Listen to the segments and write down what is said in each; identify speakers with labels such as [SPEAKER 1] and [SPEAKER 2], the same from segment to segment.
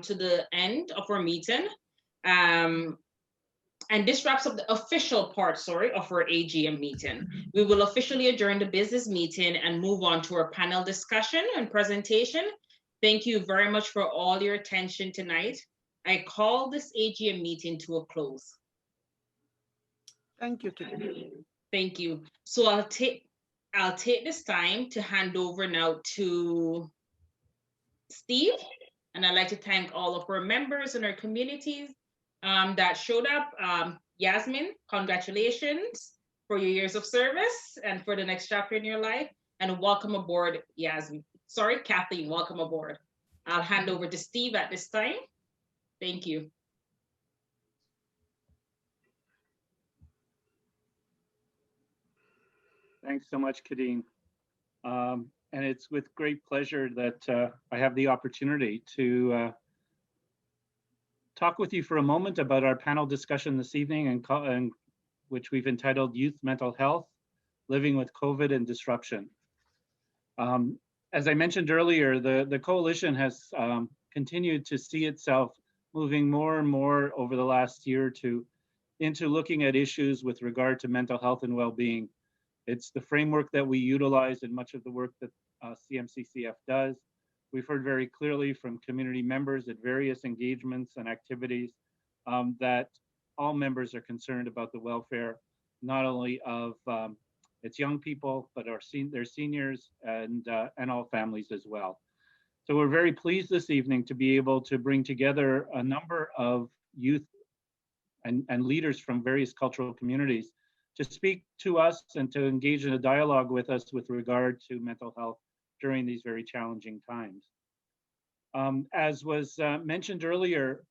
[SPEAKER 1] to the end of our meeting. And this wraps up the official part, of our AGM meeting. We will officially adjourn the business meeting and move on to our panel discussion and presentation. Thank you very much for all your attention tonight. I call this AGM meeting to a close.
[SPEAKER 2] Thank you, Kitty.
[SPEAKER 1] Thank you. So I'll take this time to hand over now to Steve, and I'd like to thank all of our members and our communities that showed up. Yasmin, congratulations for your years of service and for the next chapter in your life. And welcome aboard, Yasmin. Sorry, Kathleen, welcome aboard. I'll hand over to Steve at this time. Thank you.
[SPEAKER 3] Thanks so much, Kadeen. And it's with great pleasure that I have the opportunity to talk with you for a moment about our panel discussion this evening, and which we've entitled Youth Mental Health, Living with COVID and Disruption. As I mentioned earlier, the coalition has continued to see itself moving more and more over the last year or two into looking at issues with regard to mental health and well-being. It's the framework that we utilize in much of the work that CMCCF does. We've heard very clearly from community members at various engagements and activities that all members are concerned about the welfare, not only of its young people, but their seniors and all families as well. So we're very pleased this evening to be able to bring together a number of youth and leaders from various cultural communities to speak to us and to engage in a dialogue with us with regard to mental health during these very challenging times. As was mentioned earlier,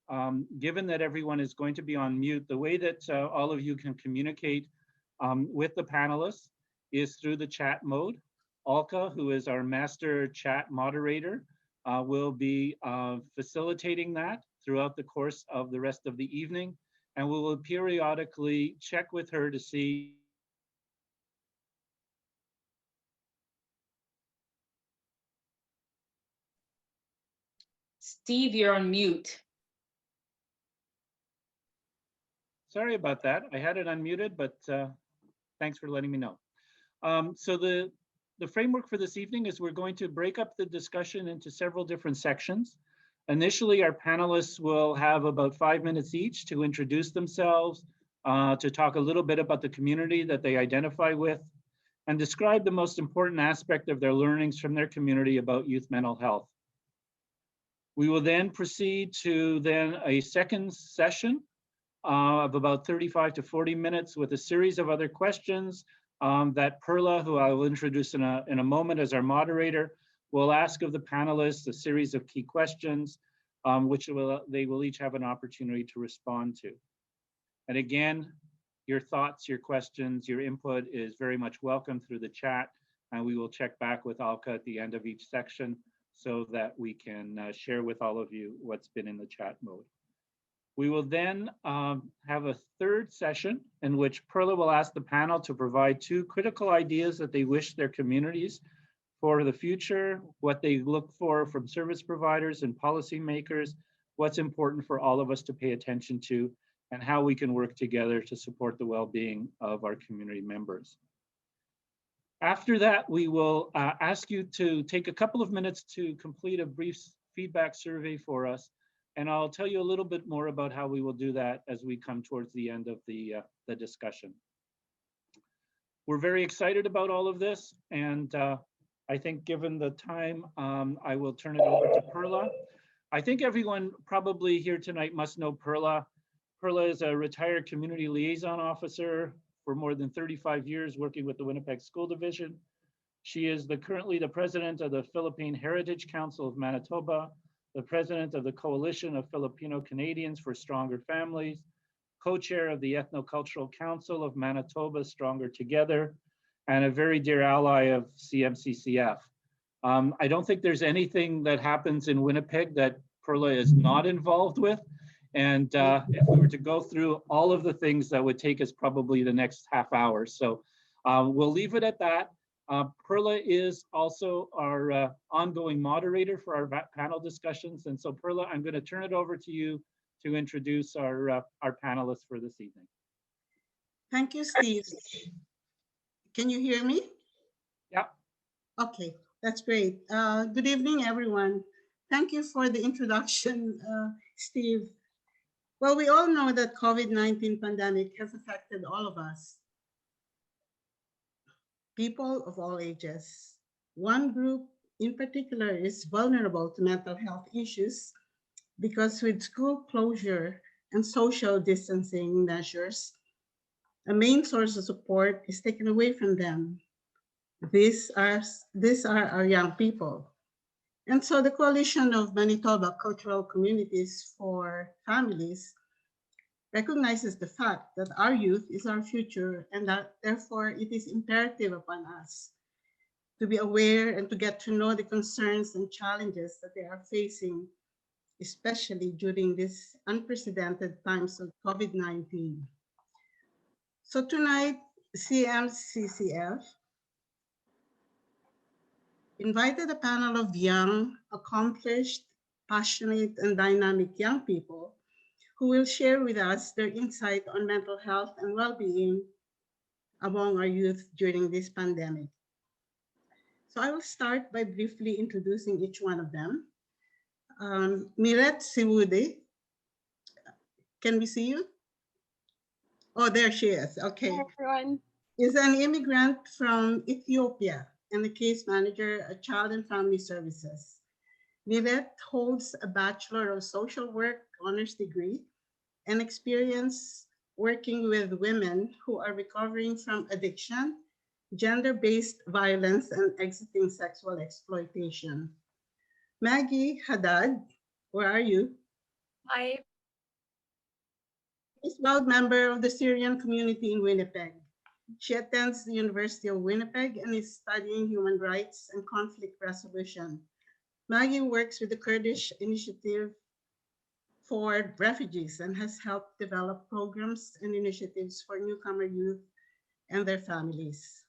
[SPEAKER 3] given that everyone is going to be on mute, the way that all of you can communicate with the panelists is through the chat mode. Alka, who is our master chat moderator, will be facilitating that throughout the course of the rest of the evening. And we will periodically check with her to see
[SPEAKER 1] Steve, you're on mute.
[SPEAKER 3] Sorry about that. I had it unmuted, but thanks for letting me know. So the framework for this evening is we're going to break up the discussion into several different sections. Initially, our panelists will have about 5 minutes each to introduce themselves, to talk a little bit about the community that they identify with, and describe the most important aspect of their learnings from their community about youth mental health. We will then proceed to a second session of about 35 to 40 minutes with a series of other questions that Perla, who I will introduce in a moment as our moderator, will ask of the panelists a series of key questions, which they will each have an opportunity to respond to. And again, your thoughts, your questions, your input is very much welcome through the chat, and we will check back with Alka at the end of each section so that we can share with all of you what's been in the chat mode. We will then have a third session in which Perla will ask the panel to provide 2 critical ideas that they wish their communities for the future, what they look for from service providers and policymakers, what's important for all of us to pay attention to, and how we can work together to support the well-being of our community members. After that, we will ask you to take a couple of minutes to complete a brief feedback survey for us, and I'll tell you a little bit more about how we will do that as we come towards the end of the discussion. We're very excited about all of this, and I think given the time, I will turn it over to Perla. I think everyone probably here tonight must know Perla. Perla is a retired community liaison officer for more than 35 years working with the Winnipeg School Division. She is currently the president of the Philippine Heritage Council of Manitoba, the president of the Coalition of Filipino Canadians for Stronger Families, co-chair of the Ethnocultural Council of Manitoba, Stronger Together, and a very dear ally of CMCCF. I don't think there's anything that happens in Winnipeg that Perla is not involved with. And if we were to go through all of the things, that would take us probably the next half hour. So we'll leave it at that. Perla is also our ongoing moderator for our panel discussions. And so Perla, I'm going to turn it over to you to introduce our panelists for this evening.
[SPEAKER 2] Thank you, Steve. Can you hear me?
[SPEAKER 3] Yeah.
[SPEAKER 2] Okay, that's great. Good evening, everyone. Thank you for the introduction, Steve. Well, we all know that COVID-19 pandemic has affected all of us, people of all ages. One group in particular is vulnerable to mental health issues because with school closure and social distancing measures, a main source of support is taken away from them. These are our young people. And so the Coalition of Manitoba Cultural Communities for Families recognizes the fact that our youth is our future and that therefore it is imperative upon us to be aware and to get to know the concerns and challenges that they are facing, especially during these unprecedented times of COVID-19. So tonight, CMCCF invited a panel of young, accomplished, passionate, and dynamic young people who will share with us their insight on mental health and well-being among our youth during this pandemic. So I will start by briefly introducing each one of them. Miret Siwude, can we see you? Oh, there she is. Okay.
[SPEAKER 4] Hi, everyone.
[SPEAKER 2] Is an immigrant from Ethiopia and a case manager at Child and Family Services. Miret holds a Bachelor of Social Work honors degree and experience working with women who are recovering from addiction, gender-based violence, and exiting sexual exploitation. Maggie Haddad, where are you?
[SPEAKER 4] Hi.
[SPEAKER 2] Is a proud member of the Syrian community in Winnipeg. She attends the University of Winnipeg and is studying human rights and conflict resolution. Maggie works with the Kurdish Initiative for Refugees and has helped develop programs and initiatives for newcomer youth and their families.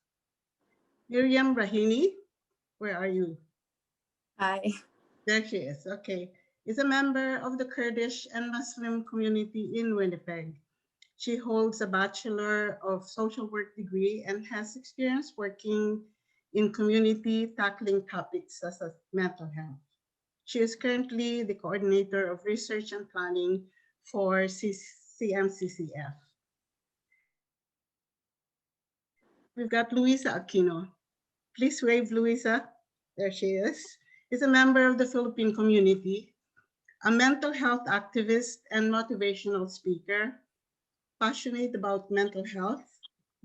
[SPEAKER 2] Miriam Rahini, where are you?
[SPEAKER 4] Hi.
[SPEAKER 2] There she is. Okay. Is a member of the Kurdish and Muslim community in Winnipeg. She holds a Bachelor of Social Work degree and has experience working in community tackling topics such as mental health. She is currently the coordinator of research and planning for CMCCF. We've got Luisa Aquino. Please wave, Luisa. There she is. Is a member of the Philippine community, a mental health activist and motivational speaker, passionate about mental health,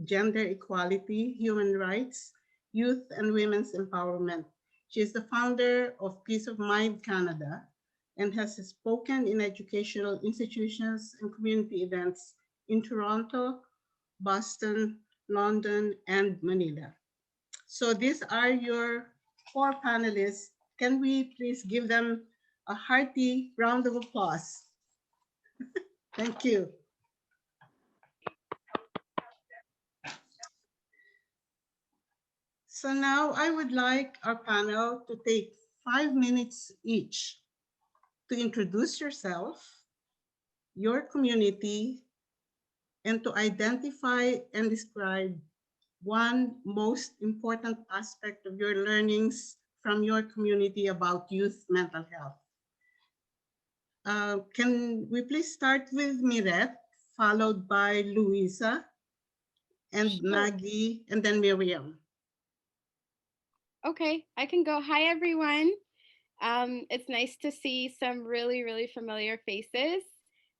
[SPEAKER 2] gender equality, human rights, youth and women's empowerment. She is the founder of Peace of Mind Canada and has spoken in educational institutions and community events in Toronto, Boston, London, and Manila. So these are your 4 panelists. Can we please give them a hearty round of applause? Thank you. So now I would like our panel to take 5 minutes each to introduce yourself, your community, and to identify and describe one most important aspect of your learnings from your community about youth mental health. Can we please start with Miret, followed by Luisa, and
[SPEAKER 4] Sure.
[SPEAKER 2] Maggie, and then Miriam.
[SPEAKER 4] Okay, I can go. Hi, everyone. It's nice to see some really, really familiar faces.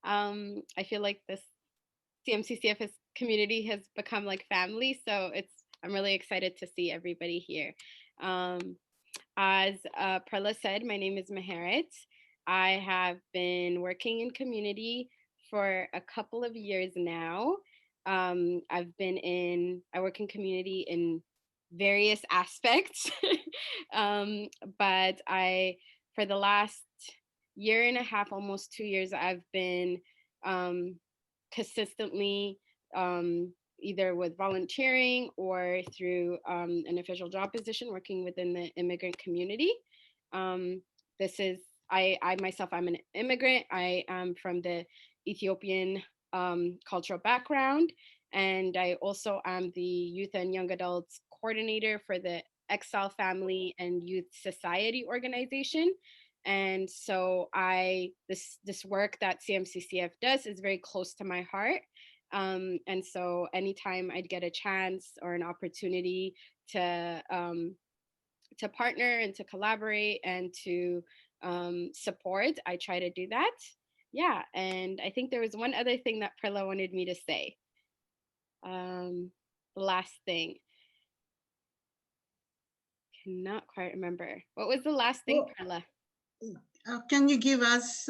[SPEAKER 4] I feel like this CMCCF community has become like family, so I'm really excited to see everybody here. As Perla said, my name is Meherit. I have been working in community for a couple of years now. I work in community in various aspects, but for the last year and a half, almost 2 years, I've been consistently either with volunteering or through an official job position working within the immigrant community. Um, this is, I myself, I'm an immigrant. I am from the Ethiopian cultural background. And I also am the youth and young adults coordinator for the Exile Family and Youth Society organization. And so this work that CMCCF does is very close to my heart. And so anytime I'd get a chance or an opportunity to partner and to collaborate and to support, I try to do that. Yeah, and I think there was one other thing that Perla wanted me to say. The last thing, cannot quite remember. What was the last thing,
[SPEAKER 2] Well,
[SPEAKER 4] Perla?
[SPEAKER 2] can you give us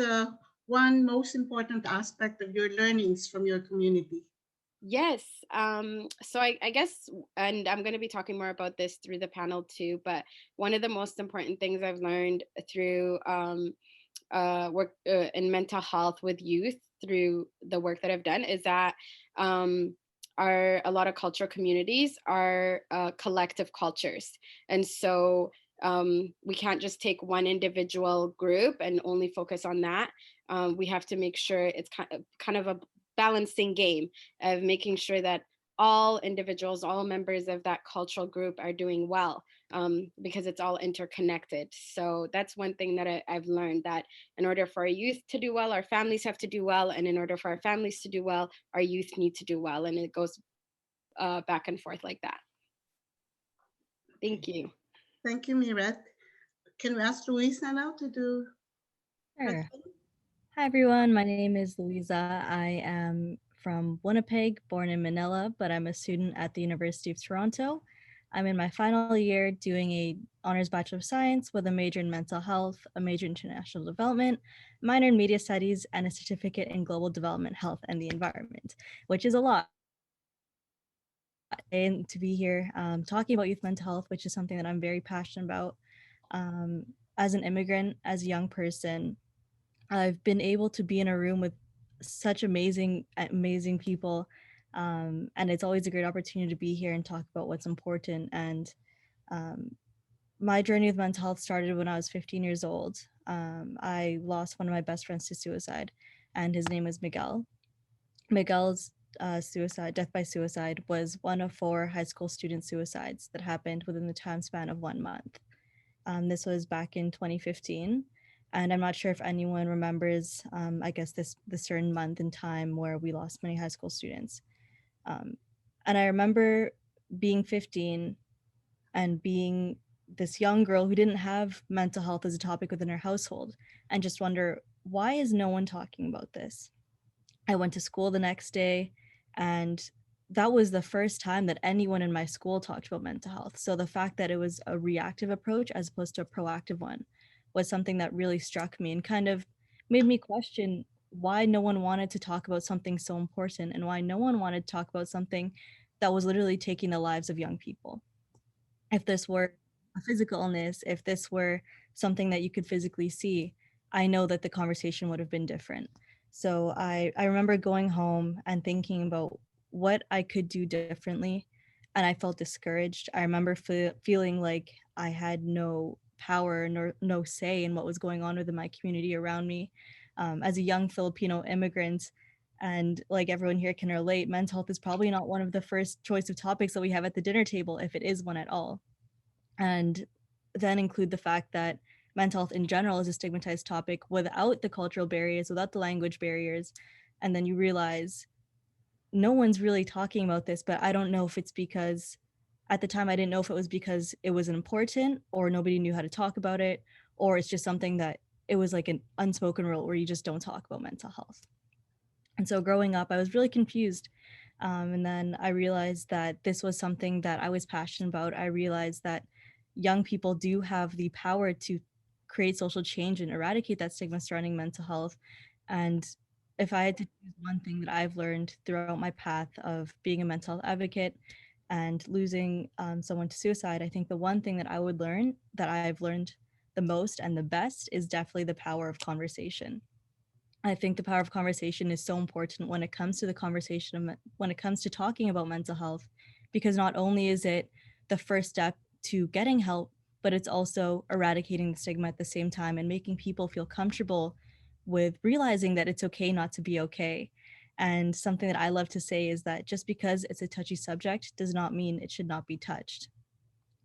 [SPEAKER 2] one most important aspect of your learnings from your community?
[SPEAKER 4] Yes. So I guess, and I'm going to be talking more about this through the panel too, but one of the most important things I've learned through work in mental health with youth through the work that I've done is that a lot of cultural communities are collective cultures. And so we can't just take one individual group and only focus on that. We have to make sure it's kind of a balancing game of making sure that all individuals, all members of that cultural group are doing well, because it's all interconnected. So that's one thing that I've learned, that in order for our youth to do well, our families have to do well. And in order for our families to do well, our youth need to do well. And it goes back and forth like that. Thank you.
[SPEAKER 2] Thank you, Miret. Can we ask Luisa now to do?
[SPEAKER 5] Sure. Hi, everyone. My name is Louisa. I am from Winnipeg, born in Manila, but I'm a student at the University of Toronto. I'm in my final year doing a honors Bachelor of Science with a major in mental health, a major in international development, minor in media studies, and a certificate in global development, health, and the environment, which is a lot. And to be here talking about youth mental health, which is something that I'm very passionate about. As an immigrant, as a young person, I've been able to be in a room with such amazing people, and it's always a great opportunity to be here and talk about what's important. And my journey with mental health started when I was 15 years old. I lost one of my best friends to suicide, and his name was Miguel. Miguel's death by suicide, was one of 4 high school student suicides that happened within the time span of 1 month. This was back in 2015. And I'm not sure if anyone remembers, I guess, this certain month in time where we lost many high school students. And I remember being 15 and being this young girl who didn't have mental health as a topic within her household, and just wonder, why is no one talking about this? I went to school the next day, and that was the first time that anyone in my school talked about mental health. So the fact that it was a reactive approach as opposed to a proactive one was something that really struck me and kind of made me question why no one wanted to talk about something so important, and why no one wanted to talk about something that was literally taking the lives of young people. If this were a physical illness, if this were something that you could physically see, I know that the conversation would have been different. So I remember going home and thinking about what I could do differently, and I felt discouraged. I remember feeling like I had no power nor no say in what was going on within my community around me. As a young Filipino immigrant, and like everyone here can relate, mental health is probably not one of the first choice of topics that we have at the dinner table, if it is one at all. And then include the fact that mental health in general is a stigmatized topic without the cultural barriers, without the language barriers. And then you realize no one's really talking about this, but I don't know if it's because at the time I didn't know if it was because it wasn't important, or nobody knew how to talk about it, or it's just something that it was like an unspoken rule where you just don't talk about mental health. And so growing up, I was really confused. And then I realized that this was something that I was passionate about. I realized that young people do have the power to create social change and eradicate that stigma surrounding mental health. And if I had to choose one thing that I've learned throughout my path of being a mental health advocate and losing someone to suicide, I think the one thing that I would learn, that I've learned the most and the best, is definitely the power of conversation. I think the power of conversation is so important when it comes to the conversation when it comes to talking about mental health, because not only is it the first step to getting help, but it's also eradicating the stigma at the same time and making people feel comfortable with realizing that it's okay not to be okay. And something that I love to say is that just because it's a touchy subject does not mean it should not be touched.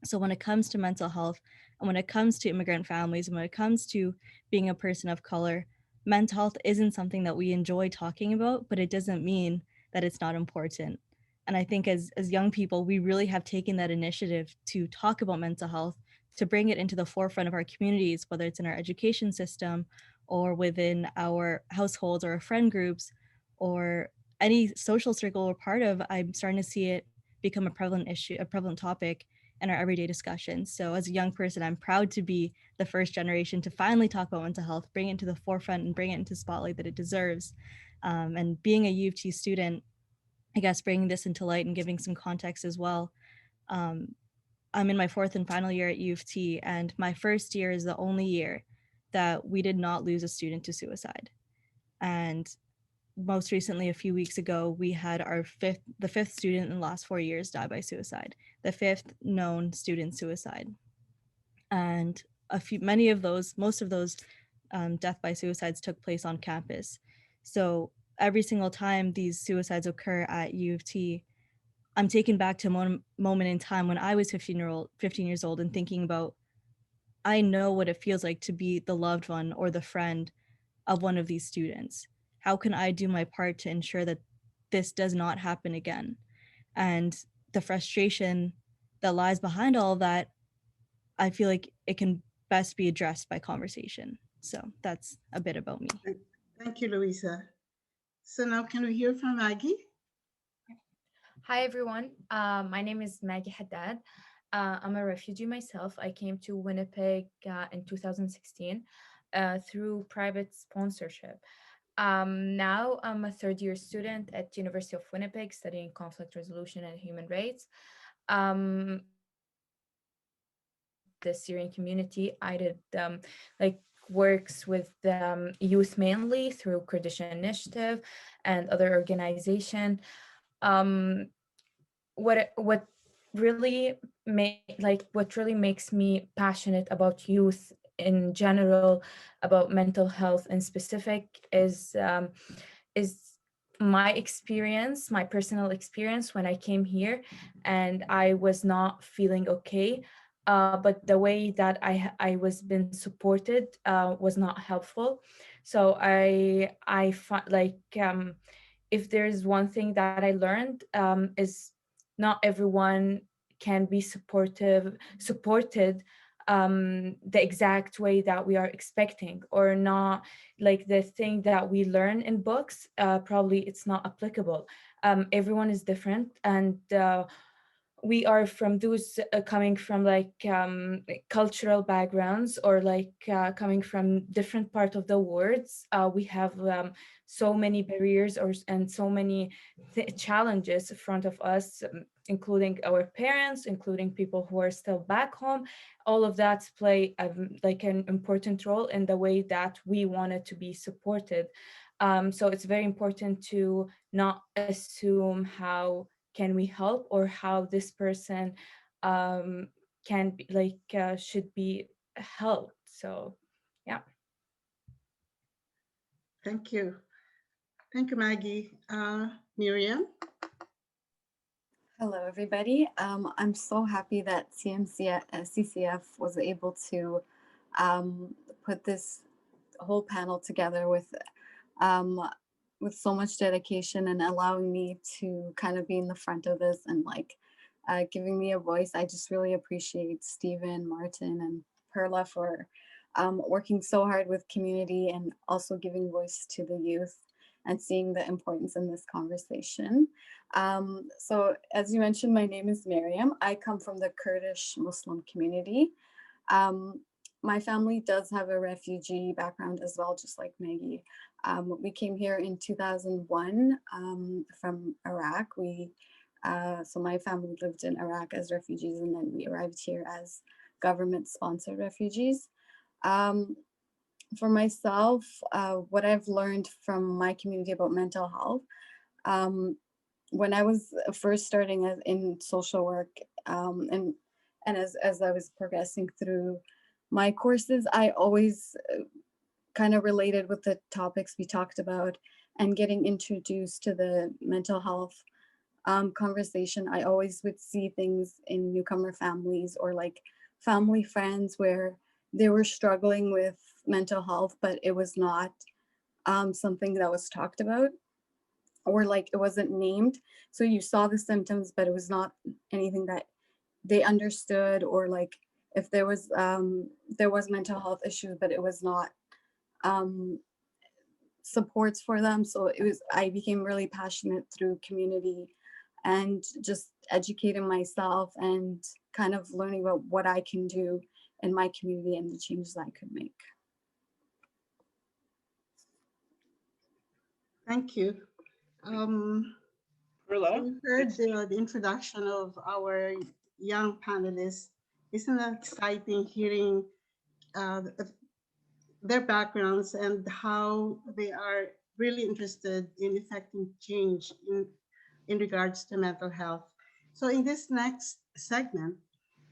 [SPEAKER 5] So when it comes to mental health, and when it comes to immigrant families, and when it comes to being a person of color, mental health isn't something that we enjoy talking about, but it doesn't mean that it's not important. And I think as young people, we really have taken that initiative to talk about mental health, to bring it into the forefront of our communities, whether it's in our education system or within our households or our friend groups or any social circle we're part of. I'm starting to see it become a prevalent issue, a prevalent topic in our everyday discussions. So as a young person, I'm proud to be the first generation to finally talk about mental health, bring it to the forefront and bring it into spotlight that it deserves. And being a U of T student, I guess bringing this into light and giving some context as well. Um, I'm in my fourth and final year at U of T, and my first year is the only year that we did not lose a student to suicide. And most recently, a few weeks ago, we had the fifth student in the last 4 years die by suicide, the fifth known student suicide. And most of those death by suicides took place on campus. So every single time these suicides occur at U of T, I'm taken back to a moment in time when I was 15 years old and thinking about, I know what it feels like to be the loved one or the friend of one of these students. How can I do my part to ensure that this does not happen again? And the frustration that lies behind all of that, I feel like it can best be addressed by conversation. So that's a bit about me.
[SPEAKER 2] Thank you, Louisa. So now can we hear from Maggie?
[SPEAKER 6] Hi, everyone. My name is Maggie Haddad. I'm a refugee myself. I came to Winnipeg in 2016 through private sponsorship. Now I'm a third year student at University of Winnipeg studying conflict resolution and human rights. The Syrian community, I did like works with youth mainly through Kurdish Initiative and other organization. Um, what really what really makes me passionate about youth in general, about mental health in specific, is my experience, my personal experience when I came here and I was not feeling okay. But the way that I was being supported was not helpful. So I find if there's one thing that I learned is not everyone can be supported the exact way that we are expecting, or not like the thing that we learn in books. Probably it's not applicable. Everyone is different, and we are from those coming from cultural backgrounds, or coming from different part of the worlds. We have so many barriers and so many challenges in front of us, including our parents, including people who are still back home. All of that play an important role in the way that we wanted to be supported. So it's very important to not assume how can we help, or how this person can be should be helped. So yeah.
[SPEAKER 2] Thank you. Thank you, Maggie. Miriam?
[SPEAKER 7] Hello, everybody. I'm so happy that CMCCF was able to put this whole panel together with so much dedication and allowing me to kind of be in the front of this and giving me a voice. I just really appreciate Stephen, Martin, and Perla for working so hard with community and also giving voice to the youth and seeing the importance in this conversation. So as you mentioned, my name is Miriam. I come from the Kurdish Muslim community. My family does have a refugee background as well, just like Maggie. We came here in 2001 from Iraq. So my family lived in Iraq as refugees, and then we arrived here as government-sponsored refugees. for myself, what I've learned from my community about mental health, when I was first starting in social work, and as I was progressing through my courses, I always kind of related with the topics we talked about and getting introduced to the mental health conversation. I always would see things in newcomer families or like family friends where they were struggling with mental health, but it was not something that was talked about, or like it wasn't named. So you saw the symptoms, but it was not anything that they understood, or like if there was mental health issues, but it was not um, supports for them. So I became really passionate through community and just educating myself and kind of learning about what I can do in my community and the changes I could make.
[SPEAKER 2] Thank you. So
[SPEAKER 3] Perla,
[SPEAKER 2] we heard
[SPEAKER 3] it's
[SPEAKER 2] the introduction of our young panelists. Isn't it exciting hearing their backgrounds and how they are really interested in effecting change in regards to mental health? So in this next segment,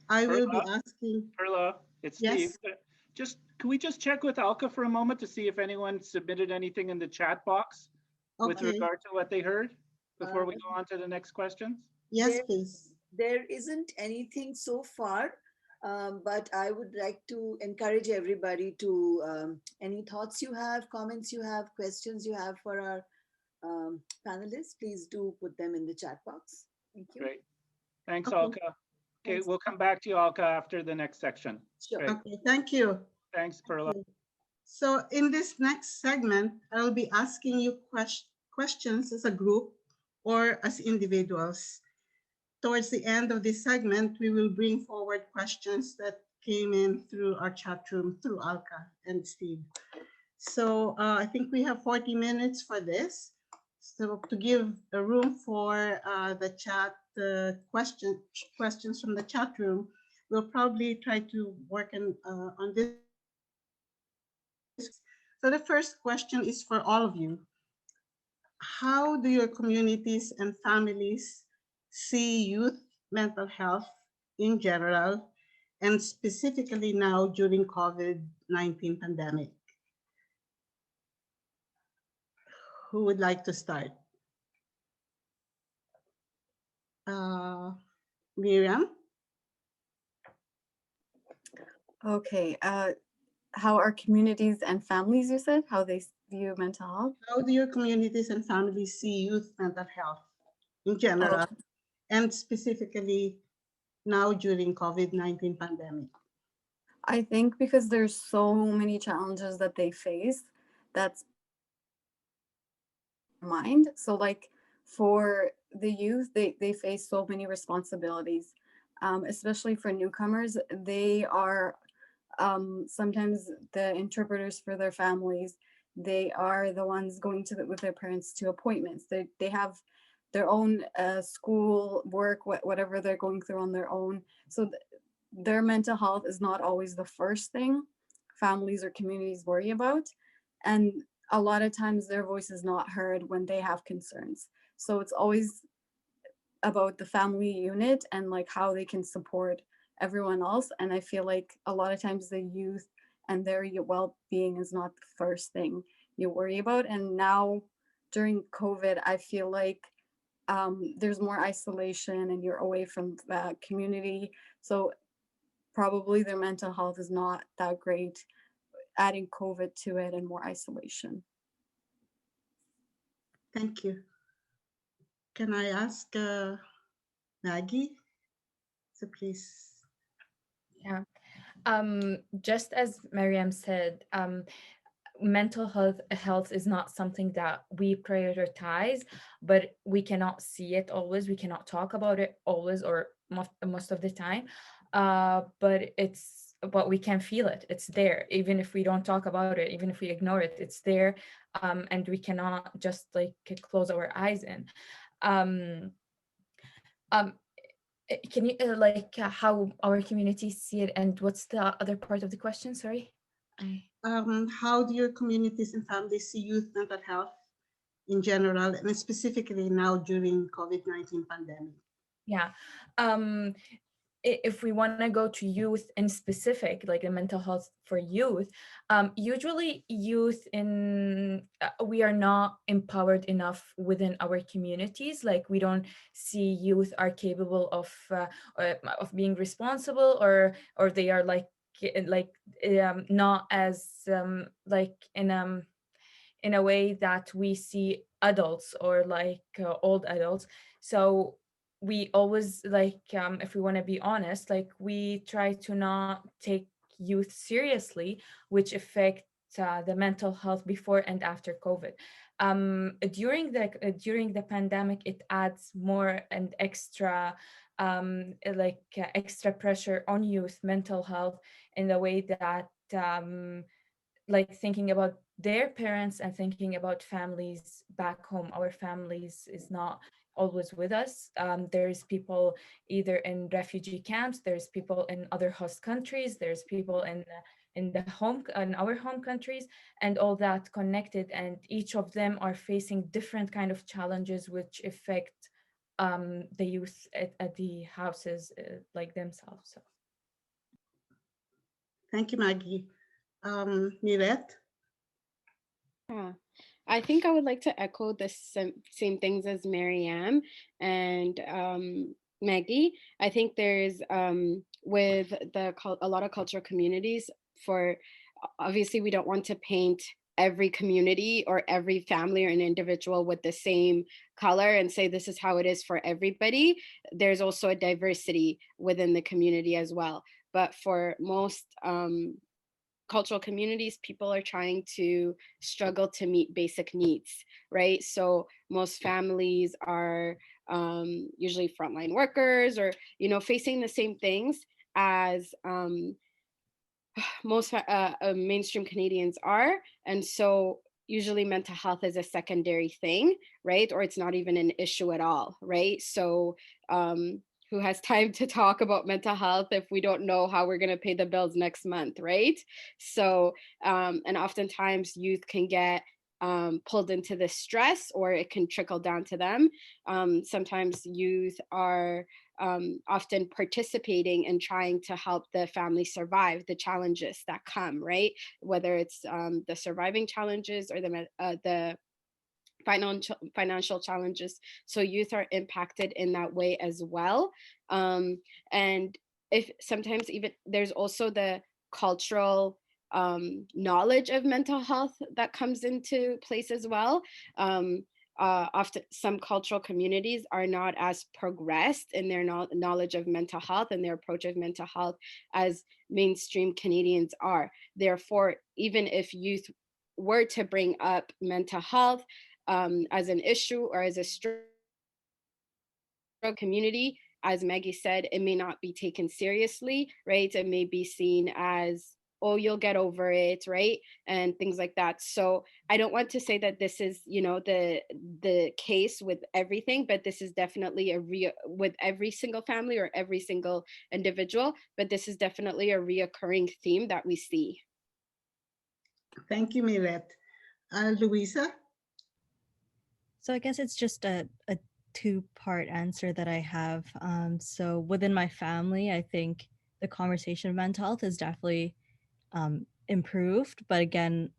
[SPEAKER 2] I will be
[SPEAKER 3] Perla,
[SPEAKER 2] asking,
[SPEAKER 3] Perla, it's Steve.
[SPEAKER 2] yes,
[SPEAKER 3] Just can we just check with Alka for a moment to see if anyone submitted anything in the chat box with
[SPEAKER 2] okay,
[SPEAKER 3] regard to what they heard before
[SPEAKER 8] Uh,
[SPEAKER 3] we go on to the next questions?
[SPEAKER 2] yes,
[SPEAKER 8] there,
[SPEAKER 2] please.
[SPEAKER 8] there isn't anything so far, but I would like to encourage everybody to any thoughts you have, comments you have, questions you have for our panelists, please do put them in the chat box. Thank you.
[SPEAKER 3] Great. Thanks,
[SPEAKER 2] Okay,
[SPEAKER 3] Alka. Okay,
[SPEAKER 8] Thanks.
[SPEAKER 3] we'll come back to you, Alka, after the next section.
[SPEAKER 8] Sure.
[SPEAKER 3] Great.
[SPEAKER 2] okay, thank you.
[SPEAKER 3] Thanks, Perla.
[SPEAKER 2] Okay. So in this next segment, I'll be asking you questions as a group or as individuals. Towards the end of this segment, we will bring forward questions that came in through our chat room through Alka and Steve. So I think we have 40 minutes for this. So to give a room for the chat questions from the chat room, we'll probably try to work on this. So the first question is for all of you. How do your communities and families see youth mental health in general, and specifically now during COVID-19 pandemic? Who would like to start? Miriam?
[SPEAKER 7] Okay, how our communities and families, you said, how they view mental health?
[SPEAKER 2] How do your communities and families see youth mental health in
[SPEAKER 7] Oh,
[SPEAKER 2] general, and specifically now during COVID-19 pandemic?
[SPEAKER 7] I think because there's so many challenges that they face, that's mind. So like for the youth, they face so many responsibilities, especially for newcomers. They are sometimes the interpreters for their families. They are the ones going with their parents to appointments. They have their own school, work, whatever they're going through on their own. So their mental health is not always the first thing families or communities worry about. And a lot of times their voice is not heard when they have concerns. So it's always about the family unit and like how they can support everyone else. And I feel like a lot of times the youth and their well-being is not the first thing you worry about. And now during COVID, I feel like there's more isolation and you're away from the community. So probably their mental health is not that great, adding COVID to it and more isolation.
[SPEAKER 2] Thank you. Can I ask Maggie? So please.
[SPEAKER 6] Yeah. Just as Mariam said, mental health is not something that we prioritize, but we cannot see it always. We cannot talk about it always or most of the time. But we can feel it. It's there, even if we don't talk about it, even if we ignore it, it's there. And we cannot just like close our eyes in. Um, um, can you how our communities see it, and what's the other part of the question? Sorry.
[SPEAKER 2] how do your communities and families see youth mental health in general, and specifically now during COVID-19 pandemic?
[SPEAKER 6] Yeah. Um, if we want to go to youth in specific, like the mental health for youth, usually youth in we are not empowered enough within our communities. Like we don't see youth are capable of being responsible, or they are like not as like in a way that we see adults or like old adults. So we always like if we want to be honest, like we try to not take youth seriously, which affect the mental health before and after COVID. During the pandemic, it adds more and extra extra pressure on youth mental health in the way that like thinking about their parents and thinking about families back home. Our families is not always with us. There's people either in refugee camps, there's people in other host countries, there's people in the home in our home countries, and all that connected, and each of them are facing different kind of challenges which affect the youth at the houses like themselves. So
[SPEAKER 2] Thank you, Maggie. Mirette?
[SPEAKER 4] Yeah, I think I would like to echo the same things as Marianne and Maggie. I think there's with a lot of cultural communities, for obviously we don't want to paint every community or every family or an individual with the same color and say this is how it is for everybody. There's also a diversity within the community as well. But for most cultural communities, people are trying to struggle to meet basic needs, right? So most families are usually frontline workers, or facing the same things as most mainstream Canadians are. And so usually mental health is a secondary thing, right? Or it's not even an issue at all, right? So who has time to talk about mental health if we don't know how we're going to pay the bills next month, right? So and oftentimes youth can get pulled into this stress, or it can trickle down to them. Sometimes youth are often participating and trying to help the family survive the challenges that come, right? Whether it's the surviving challenges or the financial challenges. So youth are impacted in that way as well. And if sometimes even there's also the cultural knowledge of mental health that comes into place as well. Often some cultural communities are not as progressed in their knowledge of mental health and their approach of mental health as mainstream Canadians are. Therefore, even if youth were to bring up mental health as an issue or as a struggle community, as Maggie said, it may not be taken seriously, right? It may be seen as, oh, you'll get over it, right? And things like that. So I don't want to say that this is, the case with everything, but this is definitely with every single family or every single individual, but this is definitely a reoccurring theme that we see.
[SPEAKER 2] Thank you, Mirette. Louisa?
[SPEAKER 5] So I guess it's just a two-part answer that I have. So within my family, I think the conversation of mental health is definitely improved, but again,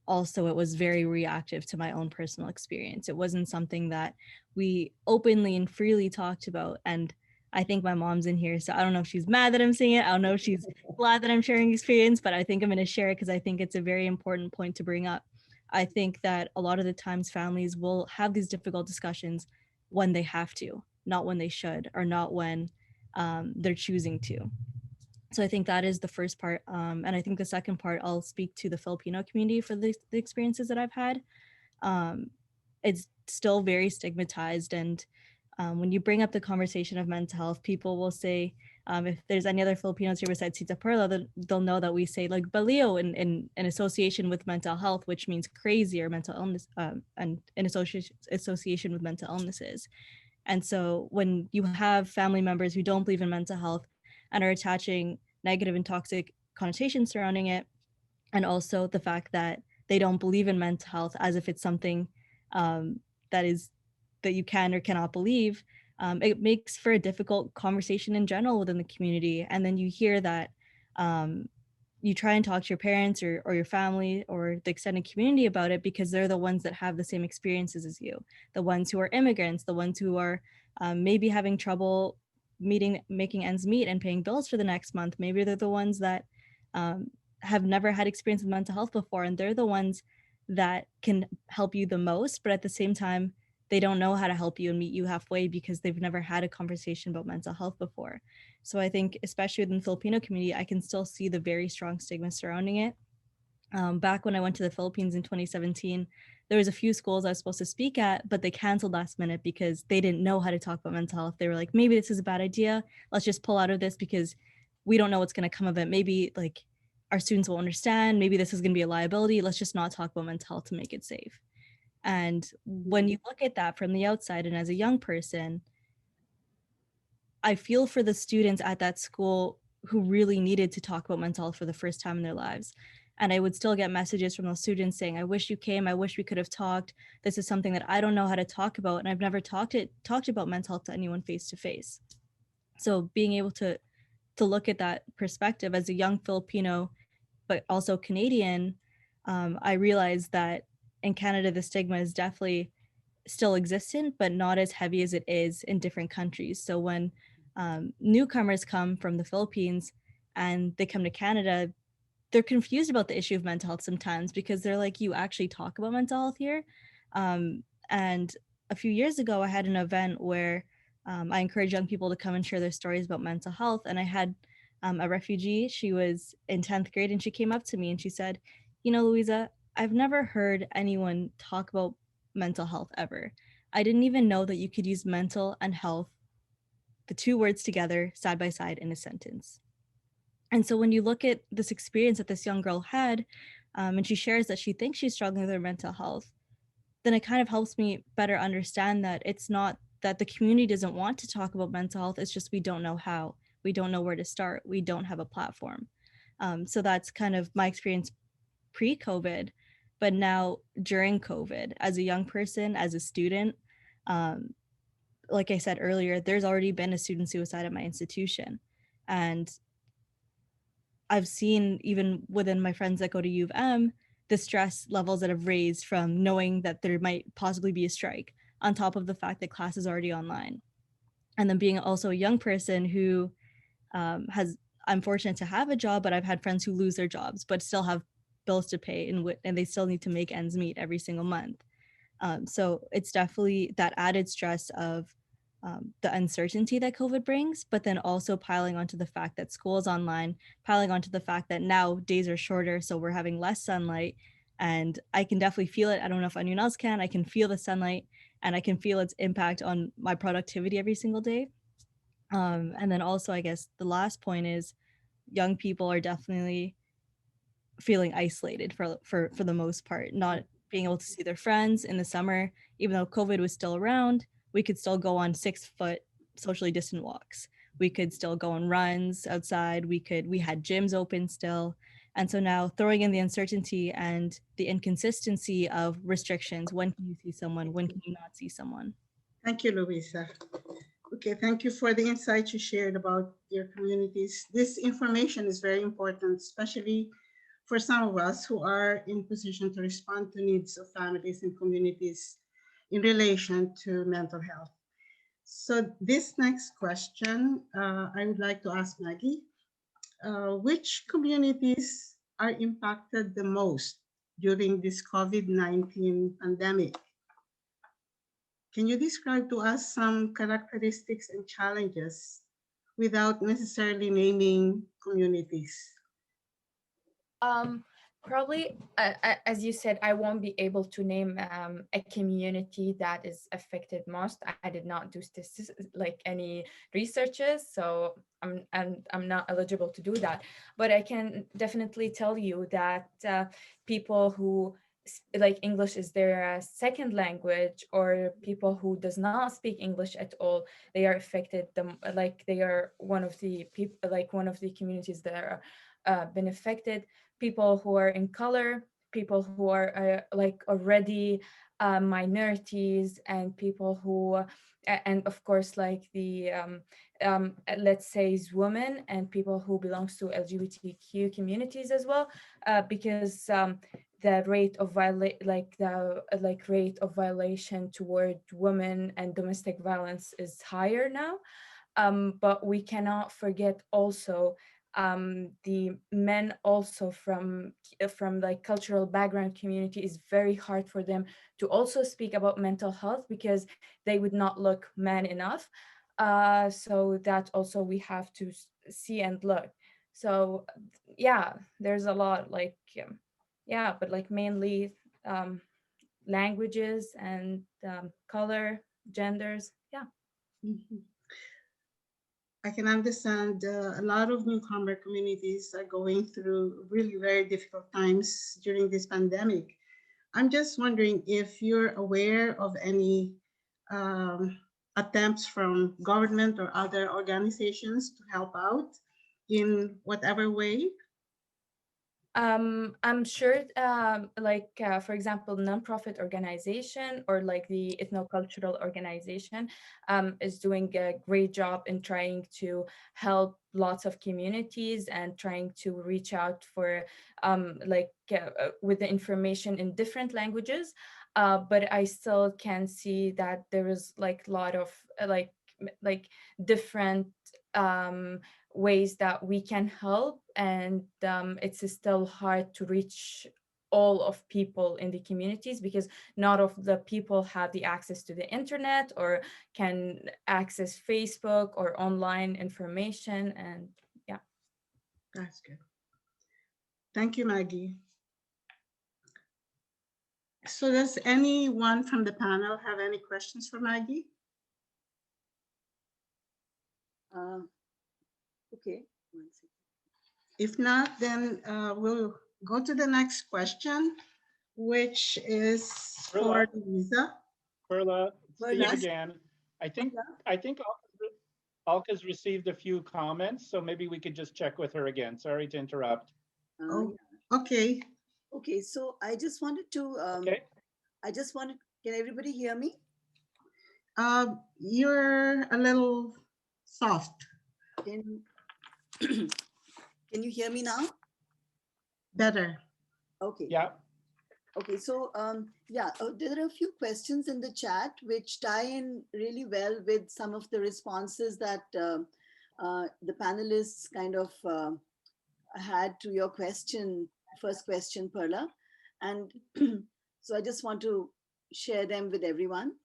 [SPEAKER 5] also it was very reactive to my own personal experience. It wasn't something that we openly and freely talked about. And I think my mom's in here, so I don't know if she's mad that I'm saying it. I don't know if she's glad that I'm sharing experience, but I think I'm going to share it because I think it's a very important point to bring up. I think that a lot of the times families will have these difficult discussions when they have to, not when they should, or not when they're choosing to. So I think that is the first part. And I think the second part, I'll speak to the Filipino community for the experiences that I've had. It's still very stigmatized. And when you bring up the conversation of mental health, people will say, if there's any other Filipinos here besides Tita Perla, they'll know that we say like baleo in association with mental health, which means crazy or mental illness, and in association with mental illnesses. And so when you have family members who don't believe in mental health and are attaching negative and toxic connotations surrounding it, and also the fact that they don't believe in mental health as if it's something that is that you can or cannot believe. It makes for a difficult conversation in general within the community. And then you hear that you try and talk to your parents or your family or the extended community about it because they're the ones that have the same experiences as you, the ones who are immigrants, the ones who are maybe having trouble making ends meet and paying bills for the next month. Maybe they're the ones that have never had experience with mental health before, and they're the ones that can help you the most, but at the same time they don't know how to help you and meet you halfway because they've never had a conversation about mental health before. So I think especially within the Filipino community, I can still see the very strong stigma surrounding it. Back when I went to the Philippines in 2017, there was a few schools I was supposed to speak at, but they canceled last minute because they didn't know how to talk about mental health. They were like, maybe this is a bad idea. Let's just pull out of this because we don't know what's going to come of it. Maybe like our students will understand. Maybe this is going to be a liability. Let's just not talk about mental health to make it safe. And when you look at that from the outside and as a young person, I feel for the students at that school who really needed to talk about mental health for the first time in their lives. And I would still get messages from those students saying, I wish you came. I wish we could have talked. This is something that I don't know how to talk about. And I've never talked about mental health to anyone face to face. So being able to look at that perspective as a young Filipino, but also Canadian, I realized that in Canada, the stigma is definitely still existent, but not as heavy as it is in different countries. So when newcomers come from the Philippines and they come to Canada, they're confused about the issue of mental health sometimes because they're like, you actually talk about mental health here? And a few years ago, I had an event where I encouraged young people to come and share their stories about mental health. And I had a refugee, she was in 10th grade, and she came up to me and she said, you know, Louisa, I've never heard anyone talk about mental health ever. I didn't even know that you could use mental and health, the two words together, side by side in a sentence. And so when you look at this experience that this young girl had, and she shares that she thinks she's struggling with her mental health, then it kind of helps me better understand that it's not that the community doesn't want to talk about mental health, it's just we don't know how. We don't know where to start. We don't have a platform. So that's kind of my experience pre-COVID, but now during COVID, as a young person, as a student, like I said earlier, there's already been a student suicide at my institution. And I've seen, even within my friends that go to U of M, the stress levels that have raised from knowing that there might possibly be a strike, on top of the fact that class is already online. And then being also a young person who I'm fortunate to have a job, but I've had friends who lose their jobs, but still have bills to pay and they still need to make ends meet every single month. So it's definitely that added stress of the uncertainty that COVID brings, but then also piling onto the fact that school is online, piling onto the fact that now days are shorter, so we're having less sunlight. And I can definitely feel it. I don't know if anyone else can. I can feel the sunlight and I can feel its impact on my productivity every single day. And then also, I guess the last point is young people are definitely feeling isolated for the most part, not being able to see their friends in the summer. Even though COVID was still around, we could still go on 6-foot socially distant walks. We could still go on runs outside. We had gyms open still. And so now throwing in the uncertainty and the inconsistency of restrictions, when can you see someone, when can you not see someone?
[SPEAKER 2] Thank you, Louisa. Okay, thank you for the insights you shared about your communities. This information is very important, especially for some of us who are in position to respond to needs of families and communities in relation to mental health. So this next question, I would like to ask Maggie, which communities are impacted the most during this COVID-19 pandemic? Can you describe to us some characteristics and challenges without necessarily naming communities?
[SPEAKER 6] Probably, as you said, I won't be able to name a community that is affected most. I did not do like any researches, so I'm not eligible to do that. But I can definitely tell you that people who like English is their second language, or people who does not speak English at all, they are affected. Like they are one of the people, like one of the communities that are been affected. people who are in color, people who are like already minorities, and people who and of course like the let's say women and people who belongs to LGBTQ communities as well, because the rate of rate of violation toward women and domestic violence is higher now. But we cannot forget also the men also from like cultural background community. Is very hard for them to also speak about mental health because they would not look man enough. So that also we have to see and look. So yeah, there's a lot like yeah, but like mainly um, languages and color, genders. Yeah.
[SPEAKER 2] Mhm. I can understand a lot of newcomer communities are going through really very difficult times during this pandemic. I'm just wondering if you're aware of any um, attempts from government or other organizations to help out in whatever way.
[SPEAKER 6] I'm sure, like for example, nonprofit organization or like the ethnocultural organization is doing a great job in trying to help lots of communities and trying to reach out for with the information in different languages. But I still can see that there is like a lot of like different ways that we can help, and it's still hard to reach all of people in the communities because not of the people have the access to the internet or can access Facebook or online information. And yeah.
[SPEAKER 2] That's good. Thank you, Maggie. So does anyone from the panel have any questions for Maggie?
[SPEAKER 8] Uh, okay. One second.
[SPEAKER 2] If not, then we'll go to the next question, which is for
[SPEAKER 3] Perla,
[SPEAKER 2] Lisa.
[SPEAKER 3] Perla, Steve
[SPEAKER 2] Yes.
[SPEAKER 3] again. I think Alka's received a few comments, so maybe we could just check with her again. Sorry to interrupt.
[SPEAKER 2] Oh,
[SPEAKER 8] Yeah.
[SPEAKER 2] okay.
[SPEAKER 8] Okay. So I just wanted to,
[SPEAKER 3] Okay.
[SPEAKER 8] can everybody hear me?
[SPEAKER 2] You're a little soft.
[SPEAKER 8] Can, can you hear me now?
[SPEAKER 2] Better.
[SPEAKER 8] Okay.
[SPEAKER 3] Yeah.
[SPEAKER 8] Okay, so yeah, there are a few questions in the chat which tie in really well with some of the responses that the panelists kind of had to your question, first question, Perla. And so I just want to share them with everyone.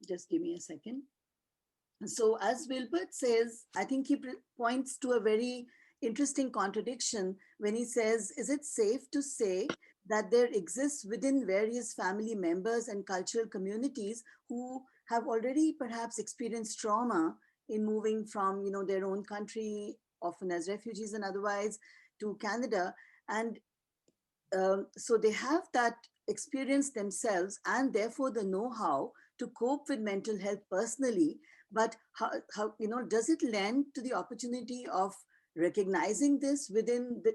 [SPEAKER 8] Just give me a second. So as Wilbert says, I think he points to a very interesting contradiction when he says, is it safe to say that there exists within various family members and cultural communities who have already perhaps experienced trauma in moving from, their own country, often as refugees and otherwise, to Canada, and so they have that experience themselves and therefore the know-how to cope with mental health personally. But how does it lend to the opportunity of recognizing this within the,